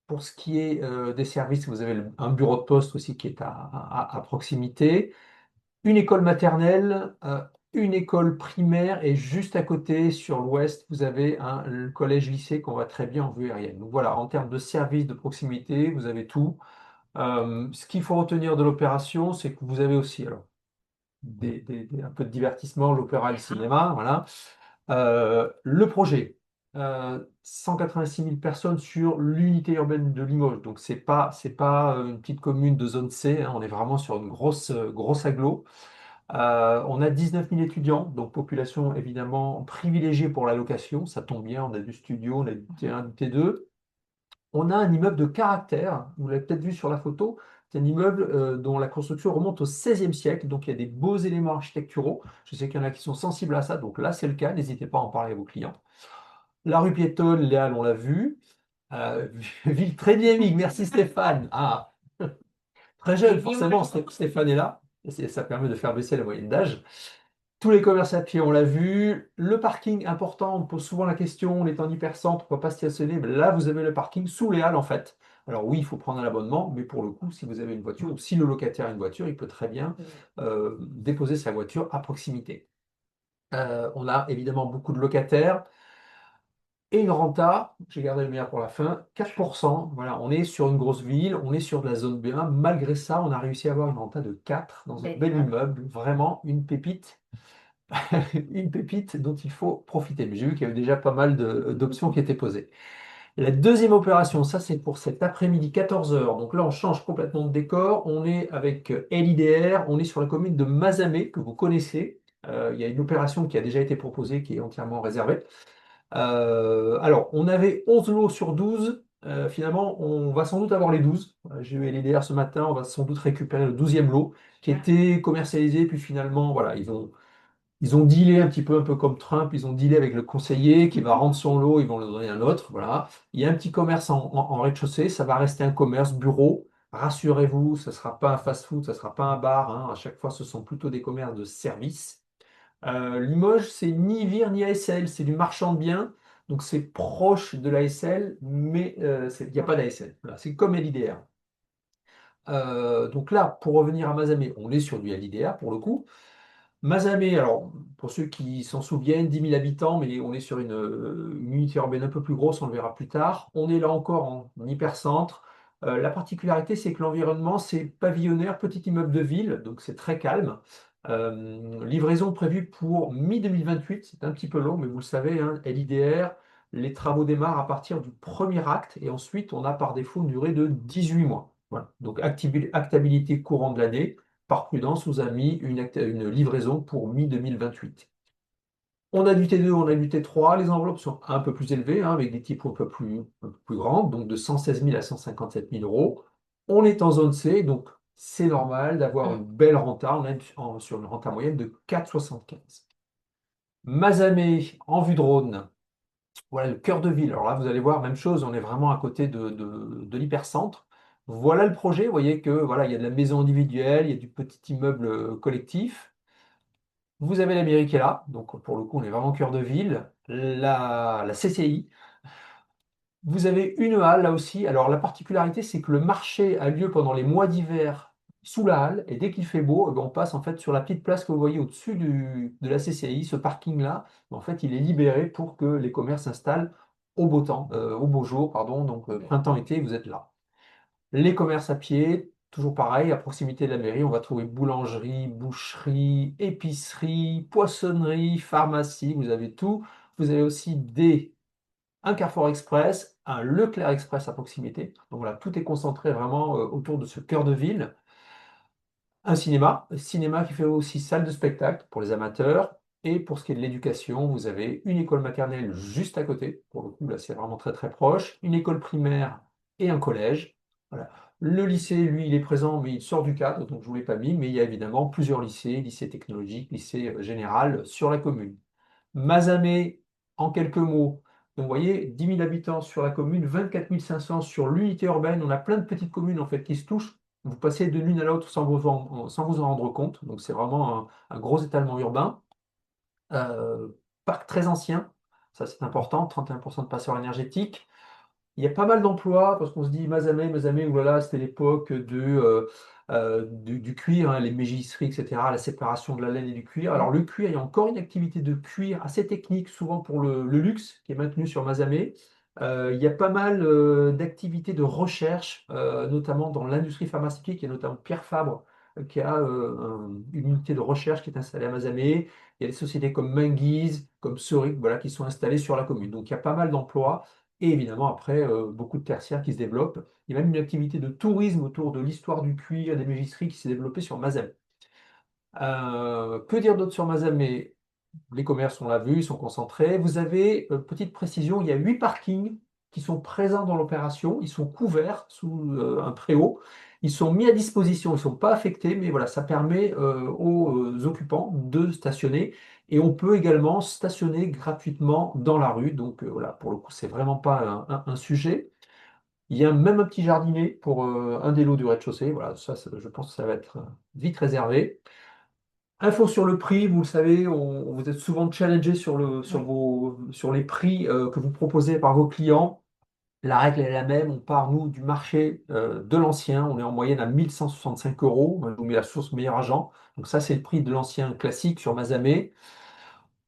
Speaker 1: Pour ce qui est des services, vous avez un bureau de poste aussi qui est à proximité, une école maternelle, une école primaire et juste à côté, sur l'ouest, vous avez le collège-lycée qu'on voit très bien en vue aérienne. Donc voilà, en termes de services de proximité, vous avez tout. Ce qu'il faut retenir de l'opération, c'est que vous avez aussi alors, un peu de divertissement, l'opéra et le cinéma, voilà. Le projet, 186 000 personnes sur l'unité urbaine de Limoges. Donc, c'est pas une petite commune de zone C, hein, on est vraiment sur une grosse agglo. On a 19 000 étudiants, donc population évidemment privilégiée pour la location. Ça tombe bien, on a du studio, on a du T1, du T2. On a un immeuble de caractère, vous l'avez peut-être vu sur la photo, c'est un immeuble dont la construction remonte au XVIe siècle, donc il y a des beaux éléments architecturaux. Je sais qu'il y en a qui sont sensibles à ça, donc là c'est le cas, n'hésitez pas à en parler à vos clients. La rue piétonne, Léal, on l'a vu. Euh, Ville très dynamique, merci Stéphane. Ah, très jeune, forcément, Stéphane est là. Ça permet de faire baisser la moyenne d'âge. Tous les commerces à pied, on l'a vu. Le parking, important, on pose souvent la question, on est en hypercentre, on ne va pas stationner. Mais là, vous avez le parking sous les halles, en fait. Alors oui, il faut prendre un abonnement, mais pour le coup, si vous avez une voiture, ou si le locataire a une voiture, il peut très bien déposer sa voiture à proximité. On a évidemment beaucoup de locataires et une renta, j'ai gardé le meilleur pour la fin, 4%. Voilà, on est sur une grosse ville, on est sur de la zone B1. Malgré ça, on a réussi à avoir une renta de 4 dans un bel immeuble. Vraiment une pépite. Une pépite dont il faut profiter. Mais j'ai vu qu'il y avait déjà pas mal d'options qui étaient posées. La deuxième opération, ça c'est pour cet après-midi 14 heures. Donc là, on change complètement de décor. On est avec LIDR, on est sur la commune de Mazamet, que vous connaissez. Il y a une opération qui a déjà été proposée, qui est entièrement réservée. Alors, on avait 11 lots sur 12. Finalement, on va sans doute avoir les 12. J'ai eu LIDR ce matin, on va sans doute récupérer le 12e lot qui était commercialisé. Puis finalement, voilà, ils ont dealé un peu comme Trump, ils ont dealé avec le conseiller qui va rendre son lot, ils vont le donner à un autre. Voilà. Il y a un petit commerce en rez-de-chaussée, ça va rester un commerce bureau. Rassurez-vous, ce ne sera pas un fast-food, ce ne sera pas un bar, hein. À chaque fois, ce sont plutôt des commerces de services. Limoges, c'est ni VIR ni ASL, c'est du marchand de biens. Donc c'est proche de l'ASL, mais il n'y a pas d'ASL. Voilà, c'est comme LIDR. Donc là, pour revenir à Mazamet, on est sur du LIDR pour le coup. Mazamet, alors pour ceux qui s'en souviennent, 10 000 habitants, mais on est sur une unité urbaine un peu plus grosse, on le verra plus tard. On est là encore en hypercentre. La particularité, c'est que l'environnement, c'est pavillonnaire, petit immeuble de ville, donc c'est très calme. Livraison prévue pour mi-2028, c'est un petit peu long, mais vous le savez, hein, LIDR, les travaux démarrent à partir du premier acte et ensuite on a par défaut une durée de 18 mois. Voilà. Donc actabilité courant de l'année. Par prudence, vous a mis une livraison pour mi-2028. On a du T2, on a du T3. Les enveloppes sont un peu plus élevées, hein, avec des types un peu plus grands, donc de 116 000 à 157 000 euros. On est en zone C, donc c'est normal d'avoir une belle renta. On est sur une renta moyenne de 4,75. Mazamet, en vue drone, voilà le cœur de ville. Alors là, vous allez voir, même chose, on est vraiment à côté de l'hypercentre. Voilà le projet. Vous voyez que voilà, il y a de la maison individuelle, il y a du petit immeuble collectif. Vous avez la mairie qui est là, donc pour le coup, on est vraiment au cœur de ville. La CCI. Vous avez une halle là aussi. Alors la particularité, c'est que le marché a lieu pendant les mois d'hiver sous la halle, et dès qu'il fait beau, on passe en fait sur la petite place que vous voyez au-dessus de la CCI, ce parking-là. En fait, il est libéré pour que les commerces s'installent au beau temps, au beau jour, pardon, donc printemps-été, vous êtes là. Les commerces à pied, toujours pareil, à proximité de la mairie, on va trouver boulangerie, boucherie, épicerie, poissonnerie, pharmacie, vous avez tout. Vous avez aussi un Carrefour Express, un Leclerc Express à proximité. Donc voilà, tout est concentré vraiment autour de ce cœur de ville. Un cinéma qui fait aussi salle de spectacle pour les amateurs. Et pour ce qui est de l'éducation, vous avez une école maternelle juste à côté. Pour le coup, là, c'est vraiment très très proche. Une école primaire et un collège. Voilà. Le lycée, lui, il est présent, mais il sort du cadre, donc je ne vous l'ai pas mis. Mais il y a évidemment plusieurs lycées, lycée technologique, lycée général sur la commune. Mazamet, en quelques mots. Donc, vous voyez, 10 000 habitants sur la commune, 24 500 sur l'unité urbaine. On a plein de petites communes en fait qui se touchent. Vous passez de l'une à l'autre sans vous en rendre compte. Donc, c'est vraiment un gros étalement urbain. Euh, Parc très ancien, ça c'est important, 31% de passeurs énergétiques. Il y a pas mal d'emplois parce qu'on se dit Mazamet, oulala, c'était l'époque du cuir, hein, les mégisseries, etc., la séparation de la laine et du cuir. Alors le cuir, il y a encore une activité de cuir assez technique, souvent pour le luxe, qui est maintenue sur Mazamet. Il y a pas mal d'activités de recherche, notamment dans l'industrie pharmaceutique, et notamment Pierre Fabre, qui a une unité de recherche qui est installée à Mazamet. Il y a des sociétés comme Menguise, comme Soric, voilà, qui sont installées sur la commune. Donc il y a pas mal d'emplois. Et évidemment, après, beaucoup de tertiaires qui se développent. Il y a même une activité de tourisme autour de l'histoire du cuir, des mégisseries qui s'est développée sur Mazamet. Que dire d'autre sur Mazamet? Les commerces, on l'a vu, ils sont concentrés. Vous avez, petite précision, il y a 8 parkings qui sont présents dans l'opération. Ils sont couverts sous un préau. Ils sont mis à disposition, ils ne sont pas affectés, mais voilà, ça permet aux occupants de stationner. Et on peut également stationner gratuitement dans la rue. Donc voilà, pour le coup, c'est vraiment pas un sujet. Il y a même un petit jardinet pour un des lots du rez-de-chaussée. Voilà, je pense que ça va être vite réservé. Info sur le prix, vous le savez, vous êtes souvent challengé sur les prix que vous proposez par vos clients. La règle est la même, on part nous du marché de l'ancien, on est en moyenne à 1165 euros. Moi, je vous mets la source meilleur agent. Donc ça, c'est le prix de l'ancien classique sur Mazamet.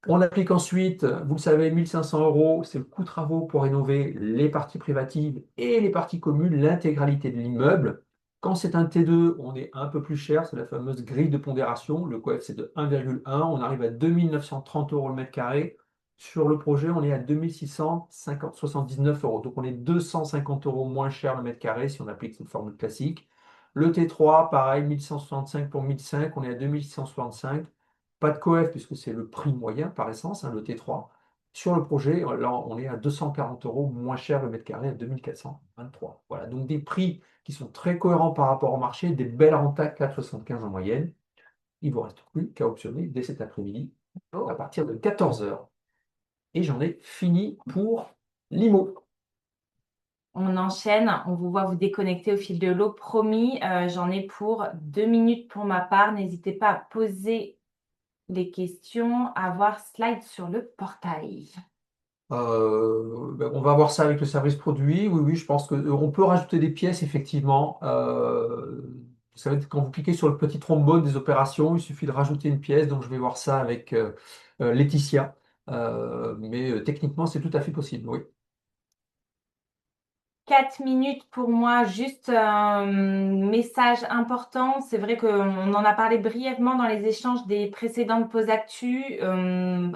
Speaker 1: On applique ensuite, vous le savez, 1500 euros, c'est le coût travaux pour rénover les parties privatives et les parties communes, l'intégralité de l'immeuble. Quand c'est un T2, on est un peu plus cher, c'est la fameuse grille de pondération. Le coef, c'est de 1,1, on arrive à 2930 euros le mètre carré. Sur le projet, on est à 2679 euros. Donc, on est 250 euros moins cher le mètre carré si on applique cette formule classique. Le T3, pareil, 1165 pour 1005, on est à 2665. Pas de coef puisque c'est le prix moyen par essence, hein, le T3. Sur le projet, là, on est à 240 euros moins cher le mètre carré à 2423. Voilà, donc des prix qui sont très cohérents par rapport au marché, des belles renta 4,75 en moyenne. Il ne vous reste plus qu'à optionner dès cet après-midi à partir de 14 heures. Et j'en ai fini pour l'IMO.
Speaker 2: On enchaîne, on vous voit vous déconnecter au fil de l'eau. Promis, j'en ai pour 2 minutes pour ma part. N'hésitez pas à poser les questions, à voir slide sur le portail.
Speaker 1: On va voir ça avec le service produit. Oui, oui, je pense qu'on peut rajouter des pièces, effectivement. Vous savez, quand vous cliquez sur le petit trombone des opérations, il suffit de rajouter une pièce. Donc, je vais voir ça avec Laetitia. Mais techniquement, c'est tout à fait possible, oui.
Speaker 2: 4 minutes pour moi, juste un message important. C'est vrai qu'on en a parlé brièvement dans les échanges des précédentes pauses actu,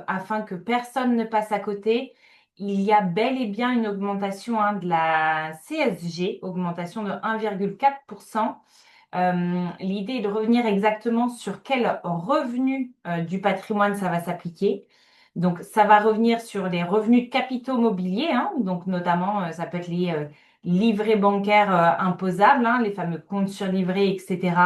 Speaker 2: afin que personne ne passe à côté. Il y a bel et bien une augmentation de la CSG, augmentation de 1,4%. L'idée est de revenir exactement sur quel revenu du patrimoine ça va s'appliquer. Donc, ça va revenir sur les revenus de capitaux mobiliers, donc notamment, ça peut être les livrets bancaires imposables, les fameux comptes surlivrés, etc.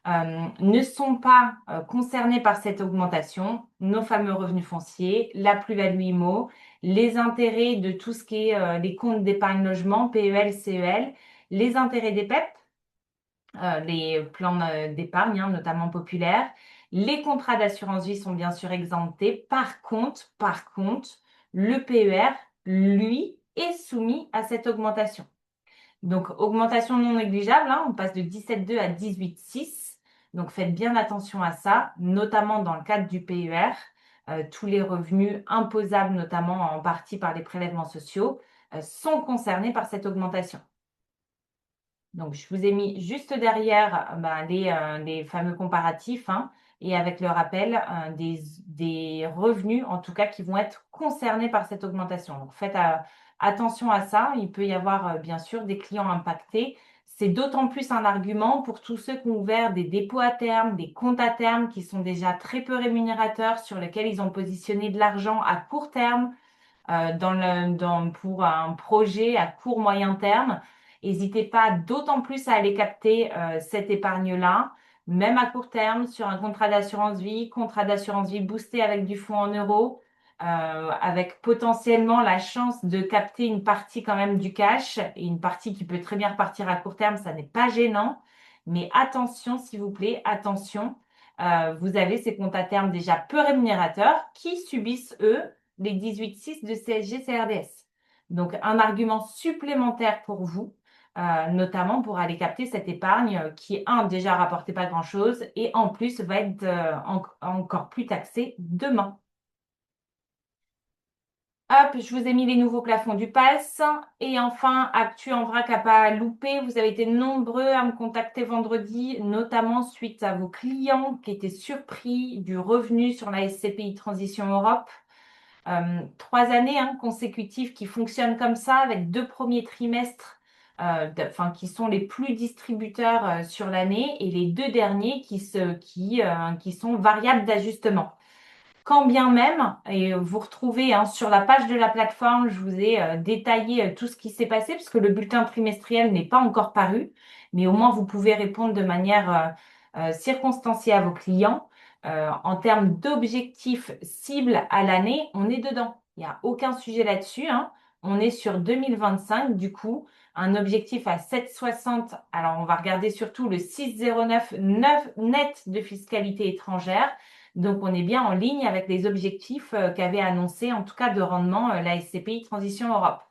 Speaker 2: Ne sont pas concernés par cette augmentation, nos fameux revenus fonciers, la plus-value IMO, les intérêts de tout ce qui est les comptes d'épargne logement, PEL, CEL, les intérêts des PEP, les plans d'épargne, notamment populaires. Les contrats d'assurance vie sont bien sûr exemptés. Par contre, le PER, lui, est soumis à cette augmentation. Donc, augmentation non négligeable, on passe de 17,2 à 18,6. Donc, faites bien attention à ça, notamment dans le cadre du PER. Tous les revenus imposables, notamment en partie par les prélèvements sociaux, sont concernés par cette augmentation. Donc, je vous ai mis juste derrière les fameux comparatifs et avec le rappel des revenus, en tout cas, qui vont être concernés par cette augmentation. Donc, faites attention à ça. Il peut y avoir, bien sûr, des clients impactés. C'est d'autant plus un argument pour tous ceux qui ont ouvert des dépôts à terme, des comptes à terme qui sont déjà très peu rémunérateurs, sur lesquels ils ont positionné de l'argent à court terme pour un projet à court moyen terme. N'hésitez pas d'autant plus à aller capter cette épargne-là, même à court terme, sur un contrat d'assurance vie boosté avec du fonds en euros, avec potentiellement la chance de capter une partie quand même du cash, et une partie qui peut très bien repartir à court terme, ça n'est pas gênant. Mais attention, s'il vous plaît, attention, vous avez ces comptes à terme déjà peu rémunérateurs qui subissent, eux, les 18,6 de CSG CRDS. Donc, un argument supplémentaire pour vous, notamment pour aller capter cette épargne qui, déjà rapportait pas grand-chose et en plus va être encore plus taxée demain. Hop, je vous ai mis les nouveaux plafonds du PAS. Et enfin, actu en vrac à pas louper. Vous avez été nombreux à me contacter vendredi, notamment suite à vos clients qui étaient surpris du revenu sur la SCPI Transition Europe. 3 années consécutives qui fonctionnent comme ça, avec 2 premiers trimestres qui sont les plus distributeurs sur l'année, et les 2 derniers qui sont variables d'ajustement. Quand bien même, et vous retrouvez sur la page de la plateforme, je vous ai détaillé tout ce qui s'est passé, parce que le bulletin trimestriel n'est pas encore paru, mais au moins vous pouvez répondre de manière circonstanciée à vos clients. En termes d'objectifs cibles à l'année, on est dedans. Il n'y a aucun sujet là-dessus. On est sur 2025, du coup, un objectif à 7,60. Alors, on va regarder surtout le 6,09 net de fiscalité étrangère. Donc, on est bien en ligne avec les objectifs qu'avait annoncé, en tout cas de rendement, la SCPI Transition Europe.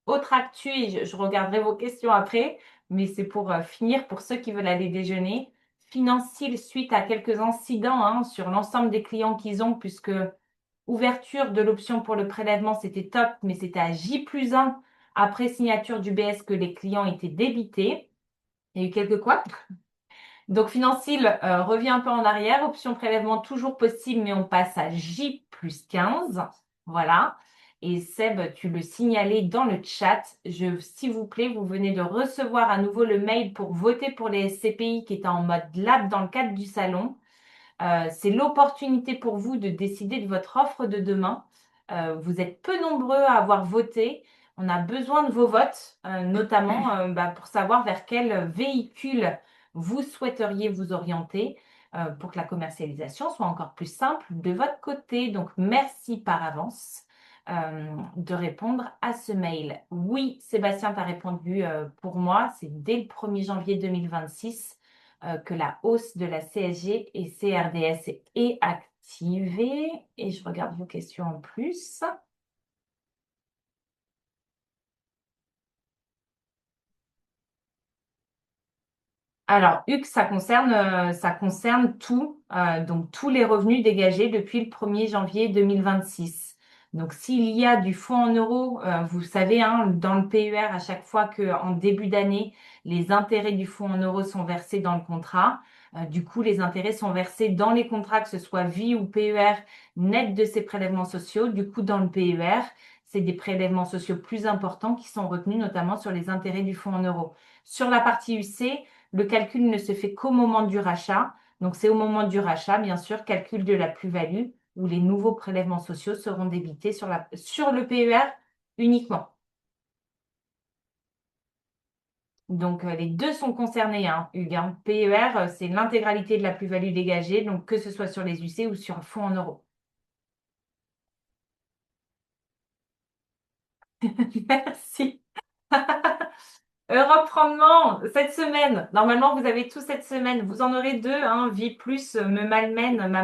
Speaker 2: Autre actu, et je regarderai vos questions après, mais c'est pour finir, pour ceux qui veulent aller déjeuner. Financil, suite à quelques incidents sur l'ensemble des clients qu'ils ont, puisque ouverture de l'option pour le prélèvement, c'était top, mais c'était à J+1 après signature du BS que les clients étaient débités. Il y a eu quelques couacs. Donc, Financil revient un peu en arrière. Option prélèvement toujours possible, mais on passe à J+15. Voilà. Et Seb, tu le signalais dans le chat. S'il vous plaît, vous venez de recevoir à nouveau le mail pour voter pour les SCPI qui étaient en mode lab dans le cadre du salon. C'est l'opportunité pour vous de décider de votre offre de demain. Vous êtes peu nombreux à avoir voté. On a besoin de vos votes, notamment pour savoir vers quel véhicule vous souhaiteriez vous orienter pour que la commercialisation soit encore plus simple de votre côté. Donc, merci par avance de répondre à ce mail. Oui, Sébastien, tu as répondu pour moi. C'est dès le 1er janvier 2026 que la hausse de la CSG et CRDS est activée. Et je regarde vos questions en plus. Alors, Hugues, ça concerne tout, donc tous les revenus dégagés depuis le 1er janvier 2026. Donc, s'il y a du fonds en euros, vous savez, hein, dans le PER, à chaque fois qu'en début d'année, les intérêts du fonds en euros sont versés dans le contrat, du coup, les intérêts sont versés dans les contrats, que ce soit vie ou PER, net de ces prélèvements sociaux. Du coup, dans le PER, c'est des prélèvements sociaux plus importants qui sont retenus, notamment sur les intérêts du fonds en euros. Sur la partie UC, le calcul ne se fait qu'au moment du rachat. Donc, c'est au moment du rachat, bien sûr, calcul de la plus-value, où les nouveaux prélèvements sociaux seront débités sur le PER uniquement. Donc, les deux sont concernés, hein, Hugues, hein. PER, c'est l'intégralité de la plus-value dégagée, donc que ce soit sur les UC ou sur le fonds en euros. Merci. Europe Rendement, cette semaine. Normalement, vous avez tout cette semaine. Vous en aurez deux. Hein. Vie Plus m'a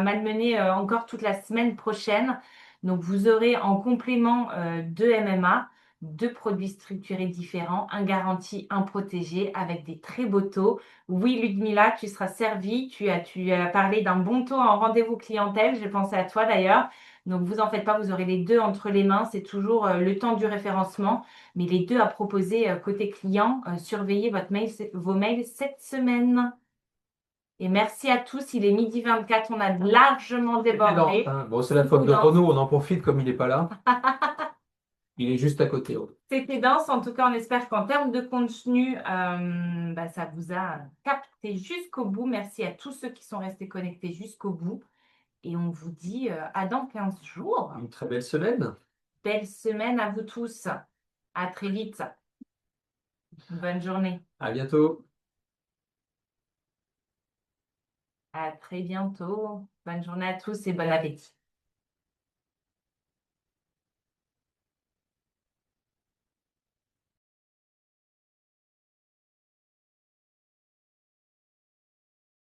Speaker 2: malmené encore toute la semaine prochaine. Donc, vous aurez en complément deux MMA, deux produits structurés différents, un garanti, un protégé, avec des très beaux taux. Oui, Ludmila, tu seras servie. Tu as parlé d'un bon taux en rendez-vous clientèle. J'ai pensé à toi d'ailleurs. Donc, vous en faites pas, vous aurez les deux entre les mains. C'est toujours le temps du référencement. Mais les deux à proposer côté client, surveillez vos mails cette semaine. Et merci à tous. Il est midi 24, on a largement
Speaker 1: C'était dense,
Speaker 2: débordé.
Speaker 1: hein. Bon, c'est la faute
Speaker 2: Beaucoup
Speaker 1: de
Speaker 2: dense.
Speaker 1: Renaud, on en profite comme il n'est pas là. Il est juste à côté. Ouais.
Speaker 2: C'était dense. En tout cas, on espère qu'en termes de contenu, ça vous a capté jusqu'au bout. Merci à tous ceux qui sont restés connectés jusqu'au bout. Et on vous dit à dans 15 jours.
Speaker 1: Une très belle semaine.
Speaker 2: Belle semaine à vous tous. À très vite. Bonne journée.
Speaker 1: À bientôt.
Speaker 2: À très bientôt. Bonne journée à tous et bon appétit.